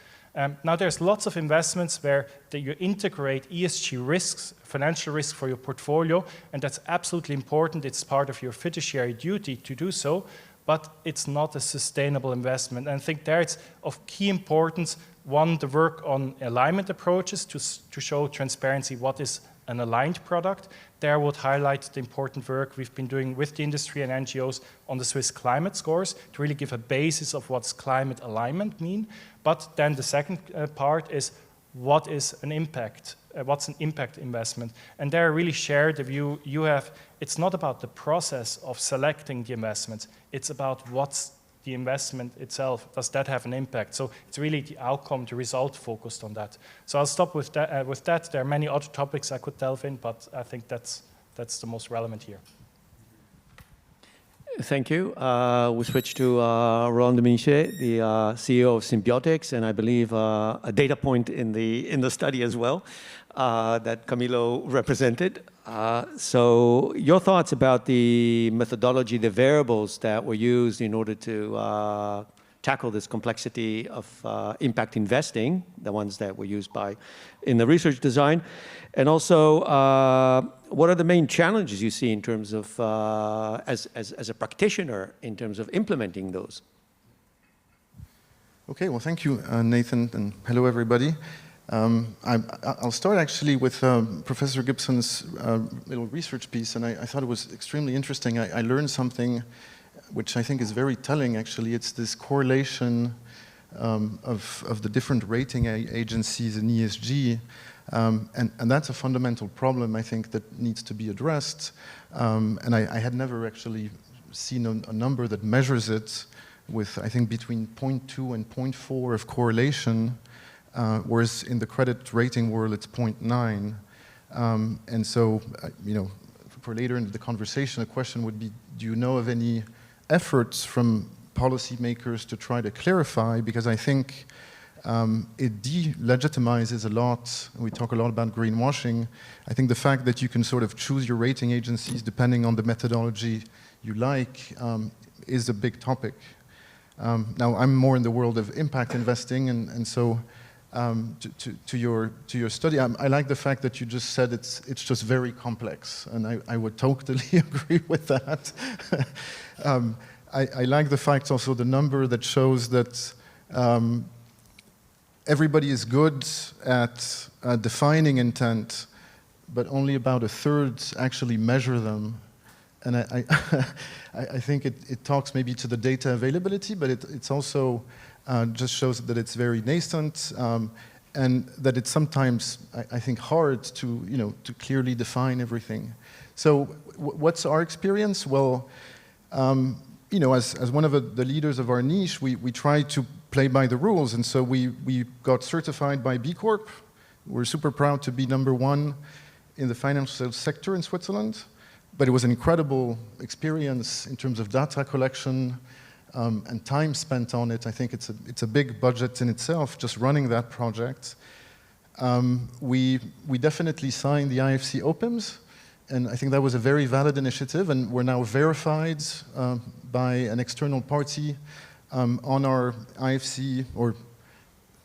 Now, there's lots of investments where you integrate ESG risks, financial risks for your portfolio, and that's absolutely important. It's part of your fiduciary duty to do so, but it's not a sustainable investment. And I think there it's of key importance, one, the work on alignment approaches to show transparency what is an aligned product. There I would highlight the important work we've been doing with the industry and NGOs on the Swiss climate scores to really give a basis of what's climate alignment mean. But then the second part is what is an impact? What's an impact investment? And there I really share the view you have. It's not about the process of selecting the investments. It's about what's the investment itself. Does that have an impact? So it's really the outcome, the result focused on that. So I'll stop with that. There are many other topics I could delve in, but I think that's the most relevant here. Thank you. We switch to Roland Minchet, the CEO of Symbiotics, and I believe a data point in the study as well that Camilo represented. So your thoughts about the methodology, the variables that were used in order to tackle this complexity of impact investing, the ones that were used in the research design, and also what are the main challenges you see in terms of, as a practitioner, in terms of implementing those? Okay, well, thank you, Nathan, and hello, everybody. I'll start actually with Professor Gibson's little research piece, and I thought it was extremely interesting. I learned something which I think is very telling, actually. It's this correlation of the different rating agencies in ESG, and that's a fundamental problem, I think, that needs to be addressed. And I had never actually seen a number that measures it with, I think, between 0.2 and 0.4 of correlation, whereas in the credit rating world, it's 0.9. And so, for later in the conversation, the question would be, do you know of any efforts from policymakers to try to clarify? Because I think it delegitimizes a lot. We talk a lot about greenwashing. I think the fact that you can sort of choose your rating agencies depending on the methodology you like is a big topic. Now, I'm more in the world of impact investing, and so to your study, I like the fact that you just said it's just very complex, and I would totally agree with that. I like the fact also the number that shows that everybody is good at defining intent, but only about a third actually measure them. And I think it talks maybe to the data availability, but it's also just shows that it's very nascent, and that it's sometimes, I think, hard to clearly define everything. So what's our experience? Well, as one of the leaders of our niche, we try to play by the rules, and so we got certified by B Corp. We're super proud to be #1 in the financial sector in Switzerland, but it was an incredible experience in terms of data collection and time spent on it. I think it's a big budget in itself, just running that project. We definitely signed the IFC OPIMs, and I think that was a very valid initiative, and we're now verified by an external party on our IFC, or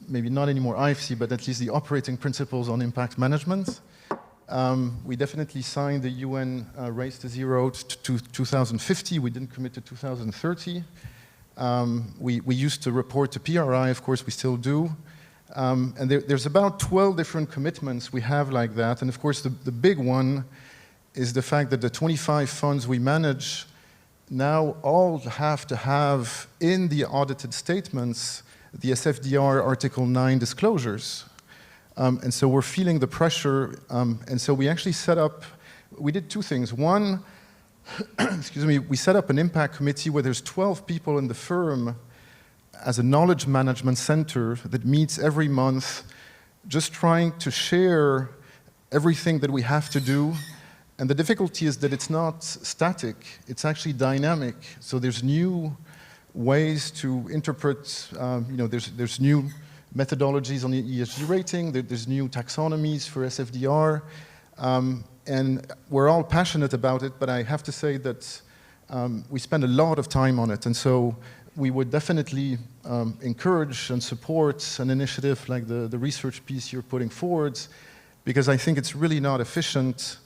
maybe not anymore IFC, but at least the operating principles on impact management. We definitely signed the UN Race to Zero to 2050. We didn't commit to 2030. We used to report to PRI, of course we still do. And there's about 12 different commitments we have like that. And of course the big one is the fact that the 25 funds we manage now all have to have in the audited statements the SFDR Article 9 disclosures. And so we're feeling the pressure, and so we actually we did two things. One, excuse me, we set up an impact committee where there's 12 people in the firm as a knowledge management center that meets every month, just trying to share everything that we have to do. And the difficulty is that it's not static, it's actually dynamic. So there's new ways to interpret, there's new methodologies on the ESG rating, there's new taxonomies for SFDR, and we're all passionate about it, but I have to say that we spend a lot of time on it, and so we would definitely encourage and support an initiative like the research piece you're putting forward, because I think it's really not efficient,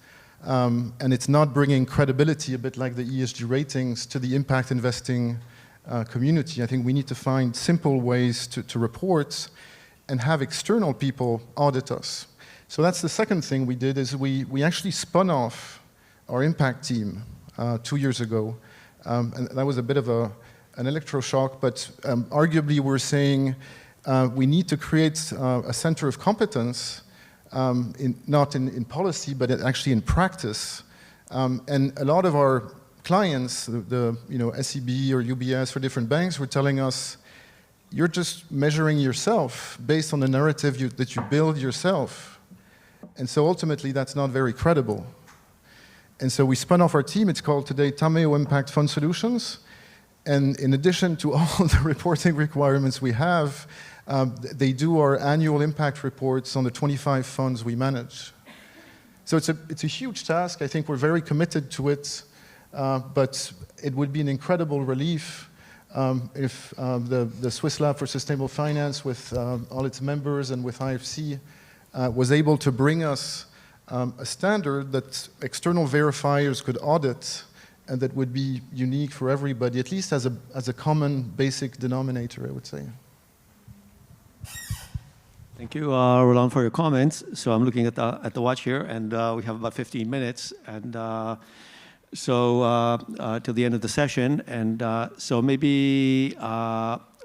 and it's not bringing credibility, a bit like the ESG ratings, to the impact investing community. I think we need to find simple ways to report and have external people audit us. So that's the second thing we did, is we actually spun off our impact team 2 years ago. And that was a bit of an electroshock, but arguably we're saying we need to create a center of competence, not in policy, but actually in practice. And a lot of our clients, the SEB or UBS or different banks, were telling us, you're just measuring yourself based on the narrative that you build yourself. And so ultimately, that's not very credible. And so we spun off our team. It's called today Tameo Impact Fund Solutions. And in addition to all the reporting requirements we have, they do our annual impact reports on the 25 funds we manage. So it's a huge task. I think we're very committed to it. But it would be an incredible relief if the Swiss Lab for Sustainable Finance, with all its members and with IFC, was able to bring us a standard that external verifiers could audit, and that would be unique for everybody, at least as a common basic denominator, I would say. Thank you, Roland, for your comments. So I'm looking at the watch here, and we have about 15 minutes, and so till the end of the session. And so maybe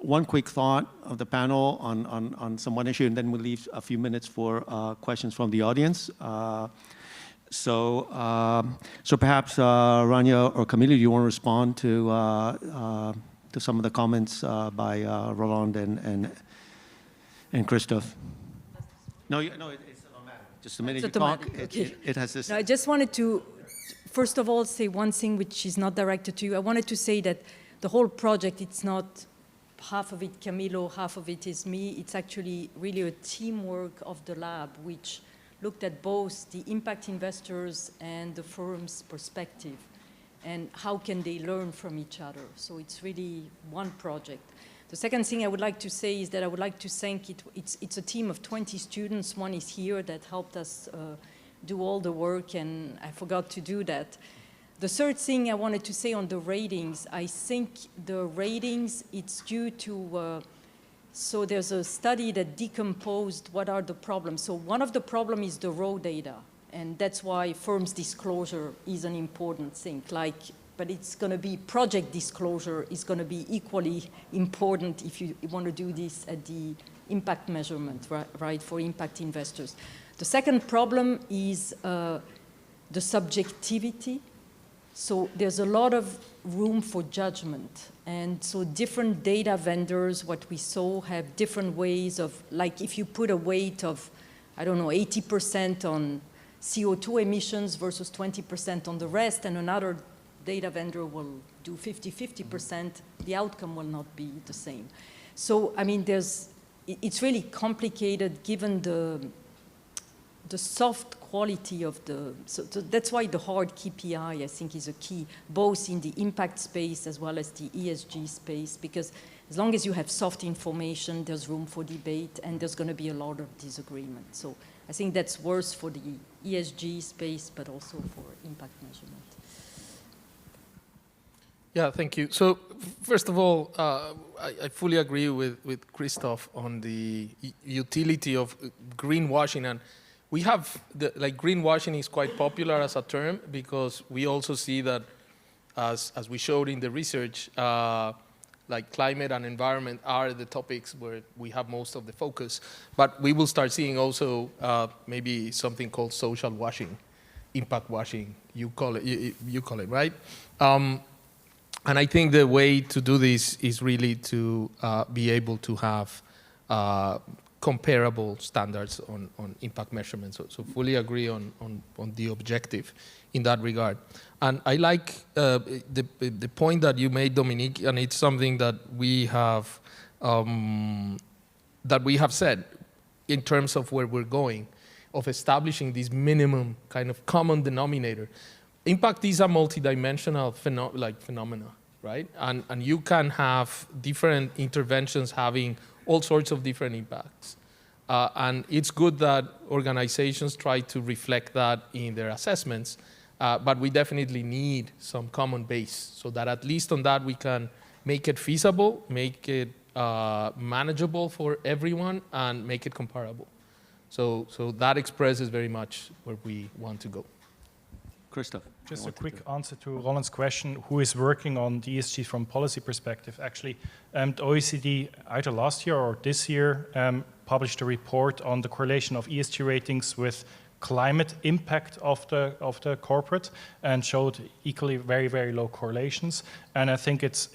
one quick thought of the panel on some one issue, and then we'll leave a few minutes for questions from the audience. So perhaps Rania or Camille, do you want to respond to some of the comments by Roland and Christophe? No, it's not matter. Just the minute you talk, it has this. No, I just wanted to, first of all, say one thing which is not directed to you. I wanted to say that the whole project, it's not half of it Camilo, half of it is me. It's actually really a teamwork of the lab, which looked at both the impact investors and the firm's perspective and how can they learn from each other. So it's really one project. The second thing I would like to say is that I would like to thank it's a team of 20 students. One is here that helped us do all the work, and I forgot to do that. The third thing I wanted to say on the ratings, I think the ratings, it's due to, so there's a study that decomposed what are the problems. So one of the problems is the raw data, and that's why firms disclosure is an important thing. But it's going to be project disclosure is going to be equally important if you want to do this at the impact measurement, right, for impact investors. The second problem is the subjectivity. So there's a lot of room for judgment. And so different data vendors, what we saw, have different ways of, like if you put a weight of, I don't know, 80% on CO2 emissions versus 20% on the rest, and another data vendor will do 50-50%, the outcome will not be the same. So, I mean, it's really complicated given the soft quality of so that's why the hard KPI, I think, is a key, both in the impact space as well as the ESG space, because as long as you have soft information, there's room for debate, and there's going to be a lot of disagreement. So I think that's worse for the ESG space, but also for impact measurement. Yeah, thank you. So first of all, I fully agree with Christophe on the utility of greenwashing. And we have, greenwashing is quite popular as a term because we also see that, as we showed in the research, like climate and environment are the topics where we have most of the focus. But we will start seeing also maybe something called social washing, impact washing, you call it, right? And I think the way to do this is really to be able to have comparable standards on impact measurement. So fully agree on the objective in that regard. And I like the point that you made, Dominique, and it's something that we have said in terms of where we're going, of establishing this minimum kind of common denominator. Impact is a multidimensional phenomena, right? And you can have different interventions having all sorts of different impacts. And it's good that organizations try to reflect that in their assessments, but we definitely need some common base so that at least on that we can make it feasible, make it manageable for everyone, and make it comparable. So that expresses very much where we want to go. Christophe. Just a quick answer to Roland's question, who is working on the ESG from policy perspective. Actually, the OECD, either last year or this year, published a report on the correlation of ESG ratings with climate impact of the corporate, and showed equally very, very low correlations. And I think it's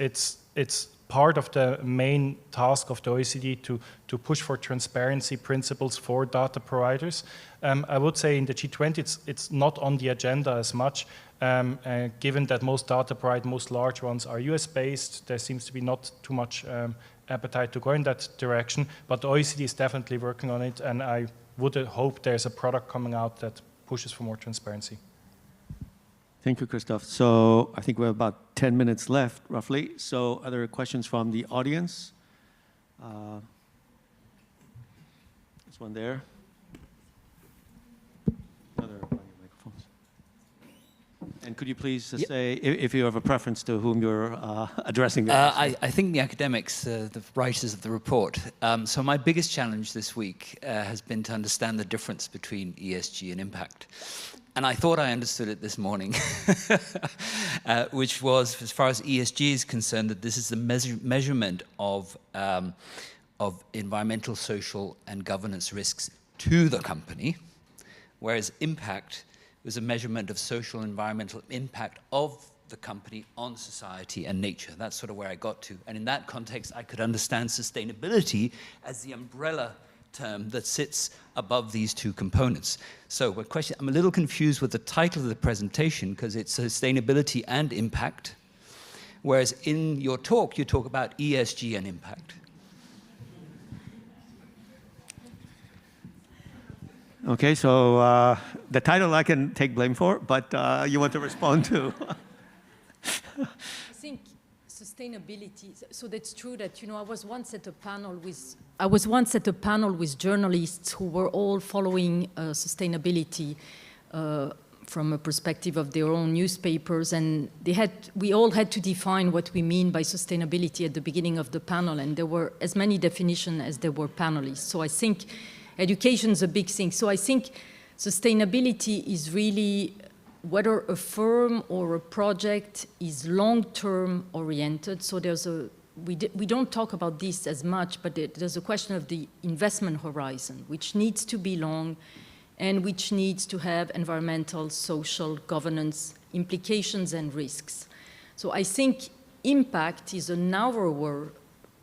part of the main task of the OECD to push for transparency principles for data providers. I would say in the G20 it's not on the agenda as much, given that most data providers, most large ones, are US-based. There seems to be not too much appetite to go in that direction, but the OECD is definitely working on it, and I would hope there's a product coming out that pushes for more transparency. Thank you, Christophe. So I think we have about 10 minutes left, roughly. So are there questions from the audience? There's one there. Other microphones. And could you please say if you have a preference to whom you're addressing? I think the academics, the writers of the report. So my biggest challenge this week has been to understand the difference between ESG and impact. And I thought I understood it this morning, which was, as far as ESG is concerned, that this is the measurement of environmental, social, and governance risks to the company, whereas impact was a measurement of social and environmental impact of the company on society and nature. That's sort of where I got to. And in that context, I could understand sustainability as the umbrella term that sits above these two components. So I'm a little confused with the title of the presentation because it's sustainability and impact, whereas in your talk, you talk about ESG and impact. Okay, so the title I can take blame for, but you want to respond to? I think sustainability. So that's true that I was once at a panel with journalists who were all following sustainability from a perspective of their own newspapers, and we all had to define what we mean by sustainability at the beginning of the panel, and there were as many definitions as there were panelists. So I think education is a big thing. So I think sustainability is really whether a firm or a project is long-term oriented. So we don't talk about this as much, but there's a question of the investment horizon, which needs to be long and which needs to have environmental, social, governance implications and risks. So I think impact is a narrower,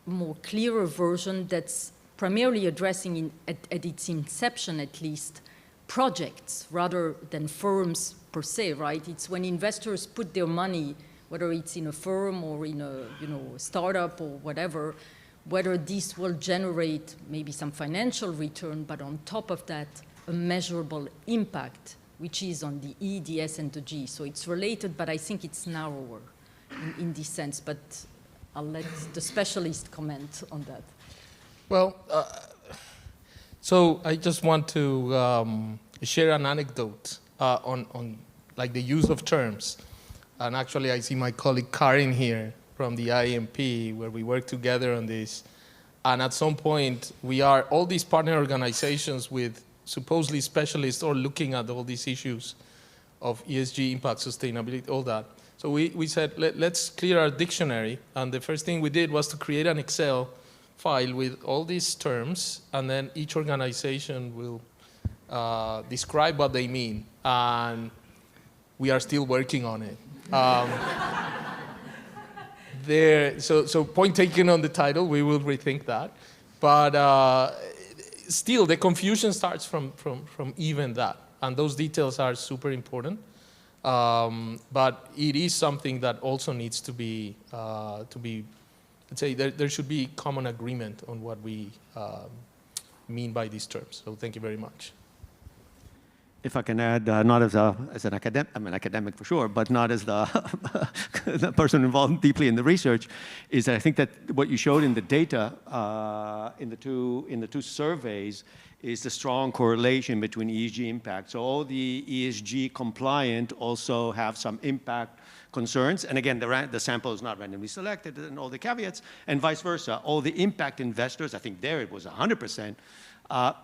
more clearer version that's primarily addressing, at its inception at least, projects rather than firms per se, right? It's when investors put their money, whether it's in a firm or in a startup or whatever, whether this will generate maybe some financial return, but on top of that, a measurable impact, which is on the E, the S, and the G. So it's related, but I think it's narrower in this sense. But I'll let the specialist comment on that. Well, so I just want to share an anecdote on like the use of terms. And actually, I see my colleague Karin here from the IMP, where we work together on this. And at some point, we are all these partner organizations with supposedly specialists all looking at all these issues of ESG, impact, sustainability, all that. So we said, let's clear our dictionary. And the first thing we did was to create an Excel file with all these terms, and then each organization will describe what they mean. And we are still working on it. So point taken on the title, we will rethink that. But still, the confusion starts from even that. And those details are super important. But it is something that also needs to be, let's say, there should be common agreement on what we mean by these terms. So thank you very much. If I can add, not as an academic, I'm an academic for sure, but not as the person involved deeply in the research, is that I think that what you showed in the data in the two surveys is the strong correlation between ESG impact. So all the ESG compliant also have some impact concerns. And again, the sample is not randomly selected and all the caveats, and vice versa. All the impact investors, I think there it was 100%,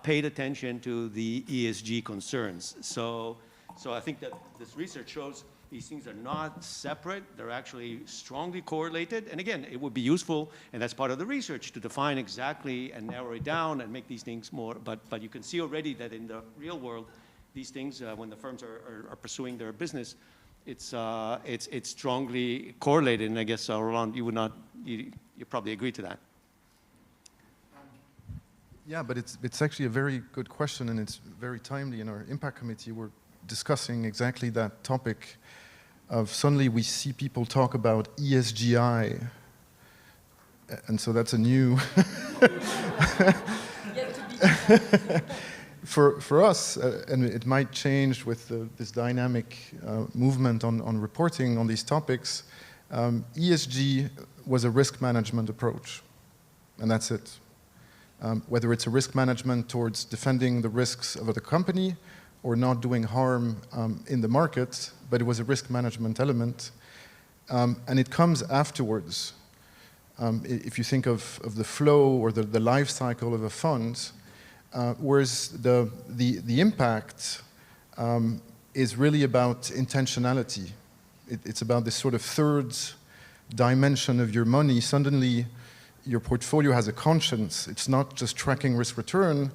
paid attention to the ESG concerns. So I think that this research shows these things are not separate. They're actually strongly correlated. And again, it would be useful, and that's part of the research, to define exactly and narrow it down and make these things more. But you can see already that in the real world, these things, when the firms are pursuing their business, it's strongly correlated. And I guess, Roland, you probably agree to that. Yeah, but it's actually a very good question, and it's very timely. In our impact committee, we're discussing exactly that topic of suddenly we see people talk about ESGI, and so that's a new for us, and it might change with this dynamic movement on reporting on these topics. ESG was a risk management approach, and that's it. Whether it's a risk management towards defending the risks of the company or not doing harm in the market, but it was a risk management element. And it comes afterwards. If you think of the flow or the life cycle of a fund, whereas the impact is really about intentionality. It's about this sort of third dimension of your money. Suddenly, your portfolio has a conscience. It's not just tracking risk return.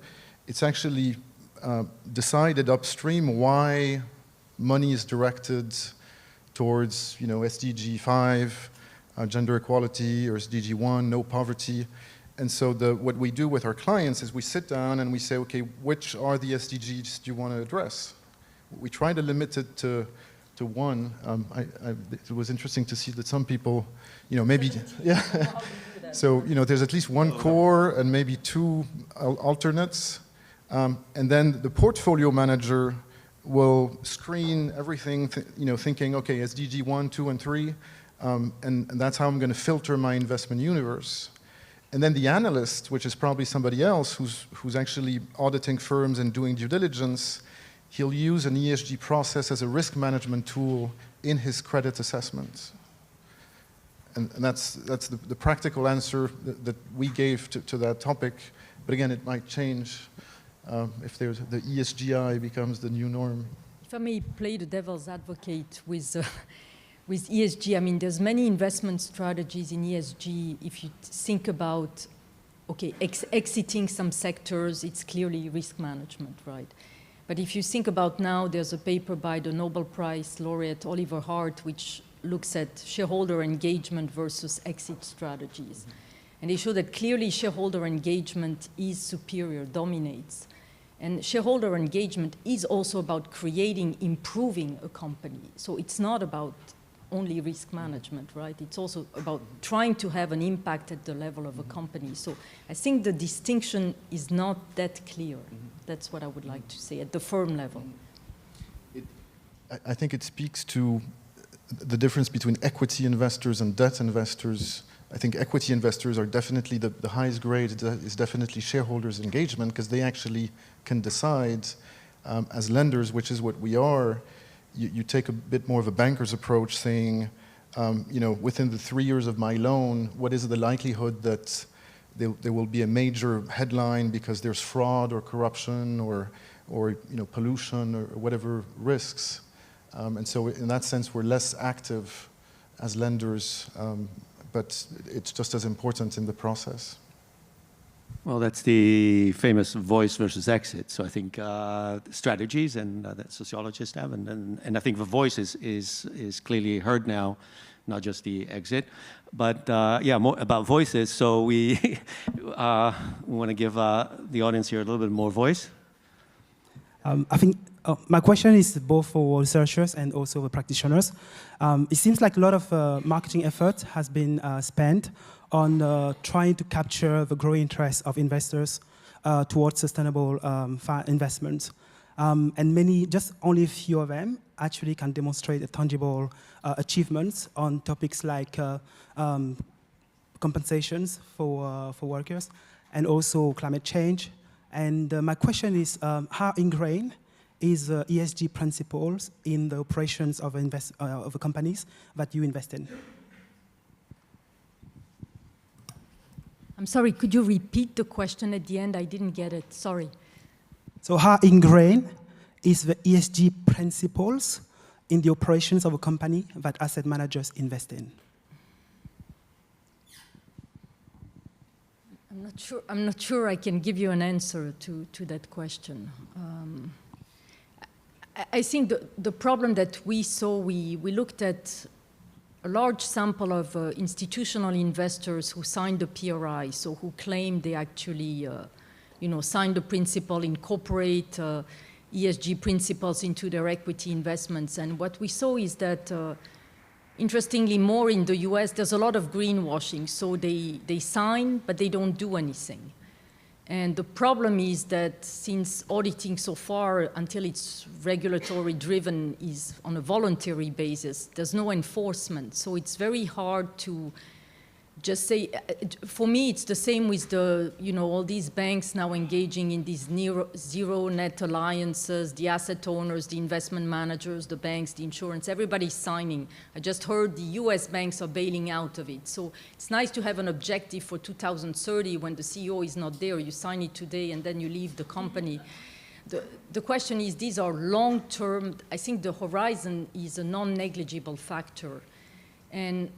It's actually decided upstream why money is directed towards, SDG 5, gender equality, or SDG 1, no poverty. And so what we do with our clients is we sit down and we say, okay, which are the SDGs do you want to address? We try to limit it to one. It was interesting to see that some people, maybe, yeah. So, there's at least one core and maybe two alternates. And then the portfolio manager will screen everything, thinking, okay, SDG 1, 2, and 3, and that's how I'm going to filter my investment universe. And then the analyst, which is probably somebody else who's actually auditing firms and doing due diligence, he'll use an ESG process as a risk management tool in his credit assessment. And that's the practical answer that we gave to that topic. But again, it might change if the ESGI becomes the new norm. If I may play the devil's advocate with ESG, I mean, there's many investment strategies in ESG. If you think about, okay, exiting some sectors, it's clearly risk management, right? But if you think about now, there's a paper by the Nobel Prize laureate Oliver Hart, which looks at shareholder engagement versus exit strategies. Mm-hmm. And they show that clearly shareholder engagement is superior, dominates. And shareholder engagement is also about creating, improving a company. So it's not about only risk management, right? It's also about trying to have an impact at the level of a company. So I think the distinction is not that clear. That's what I would like to say at the firm level. I think it speaks to the difference between equity investors and debt investors. I think equity investors are definitely the highest grade is definitely shareholders' engagement, because they actually can decide as lenders, which is what we are. You take a bit more of a banker's approach, saying, within the 3 years of my loan, what is the likelihood that there will be a major headline because there's fraud or corruption or pollution or whatever risks. And so in that sense, we're less active as lenders, but it's just as important in the process. Well, that's the famous voice versus exit. So I think strategies and that sociologists have, and I think the voice is clearly heard now, not just the exit. But yeah, more about voices. So we want to give the audience here a little bit more voice. I think my question is both for researchers and also the practitioners. It seems like a lot of marketing effort has been spent on trying to capture the growing interest of investors towards sustainable investments. And many, just only a few of them, actually can demonstrate a tangible achievements on topics like compensations for workers and also climate change. And my question is, how ingrained is ESG principles in the operations of the companies that you invest in? I'm sorry, could you repeat the question at the end? I didn't get it, sorry. So how ingrained is the ESG principles in the operations of a company that asset managers invest in? I'm not sure I can give you an answer to that question. I think the problem that we saw, we looked at a large sample of institutional investors who signed the PRI, so who claimed they actually signed the principle, incorporate ESG principles into their equity investments. And what we saw is that, interestingly, more in the US, there's a lot of greenwashing. So they sign, but they don't do anything. And the problem is that since auditing so far, until it's regulatory driven, is on a voluntary basis, there's no enforcement. So it's very hard to just say, for me, it's the same with all these banks now engaging in these zero net alliances, the asset owners, the investment managers, the banks, the insurance, everybody's signing. I just heard the US banks are bailing out of it. So it's nice to have an objective for 2030 when the CEO is not there. You sign it today and then you leave the company. The question is, these are long-term. I think the horizon is a non-negligible factor. And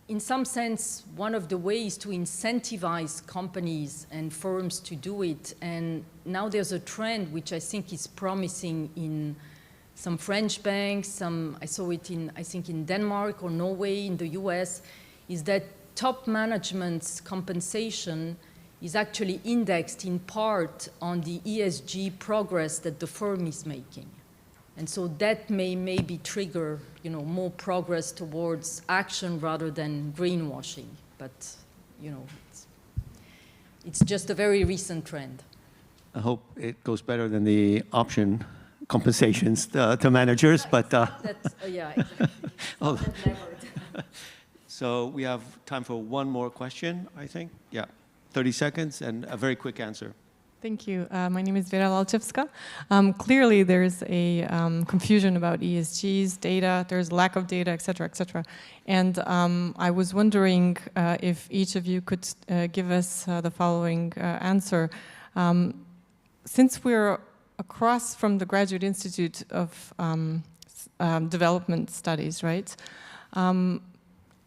in some sense, one of the ways to incentivize companies and firms to do it, and now there's a trend which I think is promising in some French banks, I saw it I think in Denmark or Norway, in the US, is that top management's compensation is actually indexed in part on the ESG progress that the firm is making. And so that may maybe trigger, more progress towards action rather than greenwashing. But, it's just a very recent trend. I hope it goes better than the option compensations to managers, but... yeah, exactly. Oh. So we have time for one more question, I think. Yeah, 30 seconds and a very quick answer. Thank you. My name is Vera Lalchevska. Clearly, there's a confusion about ESG's data. There's lack of data, et cetera, et cetera. And I was wondering if each of you could give us the following answer. Since we're across from the Graduate Institute of Development Studies, right?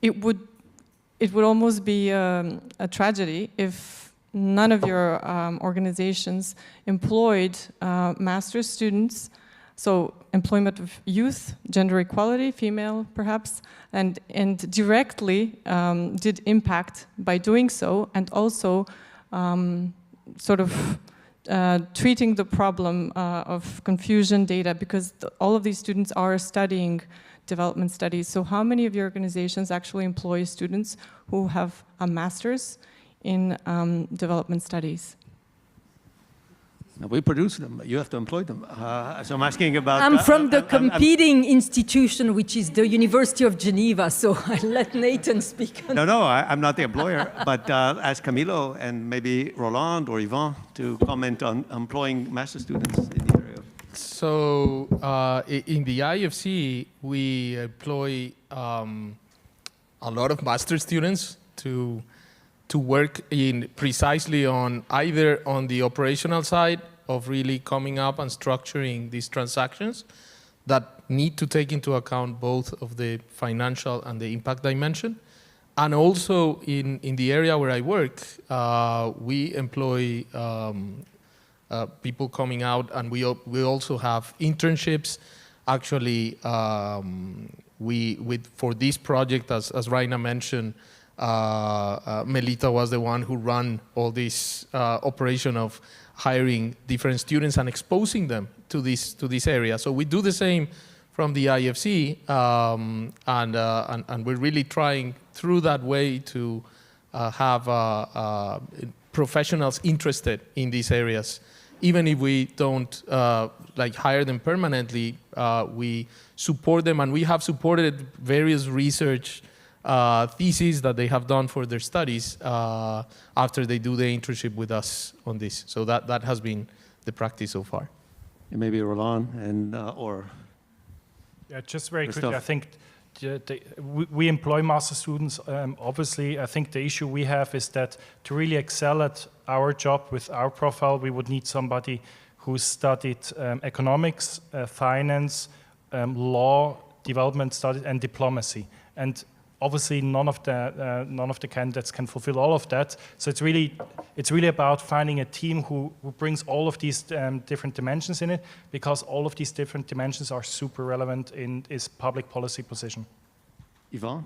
It would almost be a tragedy if none of your organizations employed master's students, so employment of youth, gender equality, female perhaps, and directly did impact by doing so, and also sort of treating the problem of confusion data, because all of these students are studying development studies. So how many of your organizations actually employ students who have a master's in development studies? We produce them. You have to employ them. So I'm asking about... I'm from the competing institution, which is the University of Geneva, so I'll let Nathan speak. No, I'm not the employer, but ask Camilo and maybe Roland or Yvan to comment on employing master students in the area. So in the IFC, we employ a lot of master students to work in precisely on either on the operational side of really coming up and structuring these transactions that need to take into account both of the financial and the impact dimension. And also in the area where I work, we employ people coming out, and we also have internships. Actually, for this project, as Raina mentioned, Melita was the one who ran all this operation of hiring different students and exposing them to this area. So we do the same from the IFC, and we're really trying through that way to have professionals interested in these areas. Even if we don't hire them permanently, we support them, and we have supported various research theses that they have done for their studies after they do the internship with us on this. So that has been the practice so far. And maybe Roland and or... Yeah, just very quickly, I think we employ master students. Obviously, I think the issue we have is that to really excel at our job with our profile, we would need somebody who studied economics, finance, law, development studies, and diplomacy. And obviously, none of the candidates can fulfill all of that. So it's really about finding a team who brings all of these different dimensions in it, because all of these different dimensions are super relevant in its public policy position. Yvan?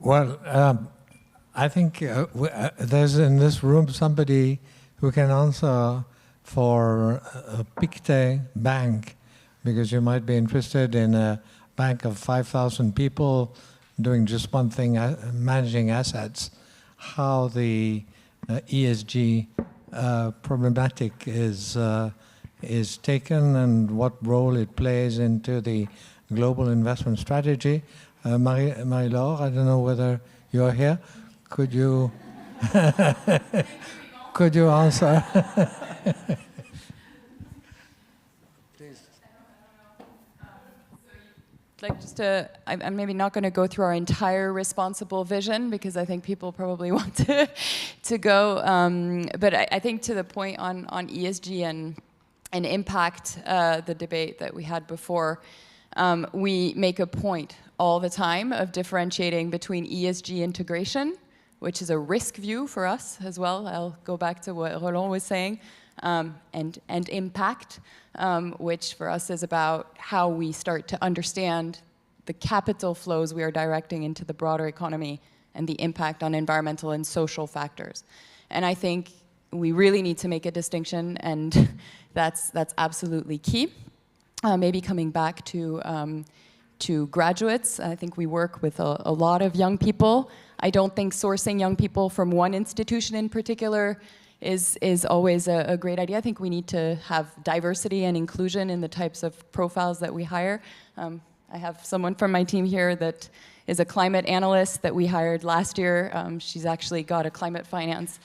Well, I think there's in this room somebody who can answer for a Pictet bank, because you might be interested in a bank of 5,000 people doing just one thing, managing assets, how the ESG problematic is taken and what role it plays into the global investment strategy. Marie-Laure, I don't know whether you're here. Could you could you answer? Like just I'm maybe not going to go through our entire responsible vision, because I think people probably want to go. But I think to the point on ESG and impact, the debate that we had before, we make a point all the time of differentiating between ESG integration, which is a risk view for us as well. I'll go back to what Roland was saying. and impact, which for us is about how we start to understand the capital flows we are directing into the broader economy and the impact on environmental and social factors. And I think we really need to make a distinction, and that's absolutely key. Maybe coming back to graduates, I think we work with a lot of young people. I don't think sourcing young people from one institution in particular is always a great idea. I think we need to have diversity and inclusion in the types of profiles that we hire. I have someone from my team here that is a climate analyst that we hired last year. She's actually got a climate finance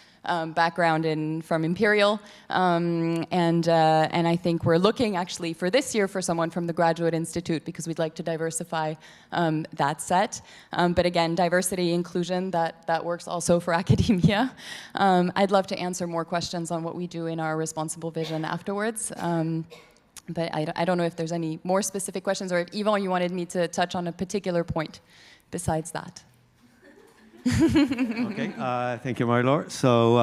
background from Imperial, and I think we're looking actually for this year for someone from the Graduate Institute because we'd like to diversify that set. But again, diversity, inclusion, that works also for academia. I'd love to answer more questions on what we do in our responsible vision afterwards. But I don't know if there's any more specific questions, or if Yvon, you wanted me to touch on a particular point besides that. Okay, thank you, Marie-Laure. So,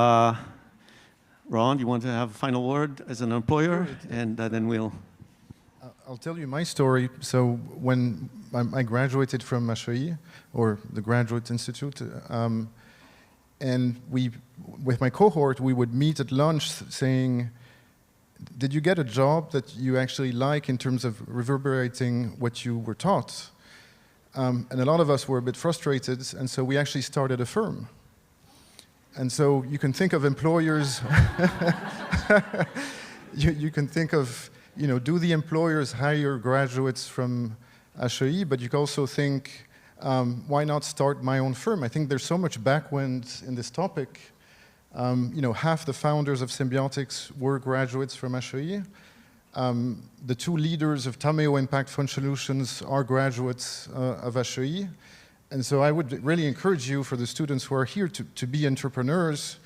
Ron, you want to have a final word as an employer, and then we'll... I'll tell you my story. So when I graduated from HEI, or the Graduate Institute, and with my cohort, we would meet at lunch saying, did you get a job that you actually like in terms of reverberating what you were taught? And a lot of us were a bit frustrated, and so we actually started a firm. And so you can think of employers, you can think of, do the employers hire graduates from HEI, but you can also think, why not start my own firm? I think there's so much backwind in this topic. Half the founders of Symbiotics were graduates from HEI. The two leaders of Tameo Impact Fund Solutions are graduates of HEI. And so I would really encourage you, for the students who are here, to be entrepreneurs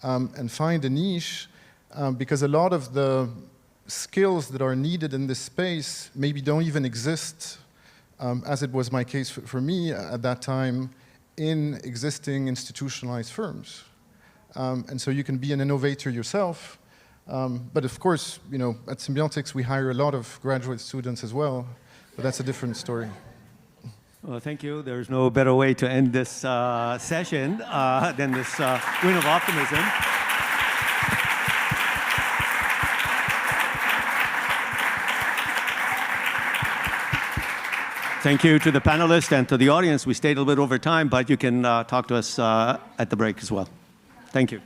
and find a niche, because a lot of the skills that are needed in this space maybe don't even exist, as it was my case for me at that time, in existing institutionalized firms. And so you can be an innovator yourself. But of course, at Symbiotics, we hire a lot of graduate students as well, but that's a different story. Well, thank you. There's no better way to end this session than this win of optimism. Thank you to the panelists and to the audience. We stayed a little bit over time, but you can talk to us at the break as well. Thank you.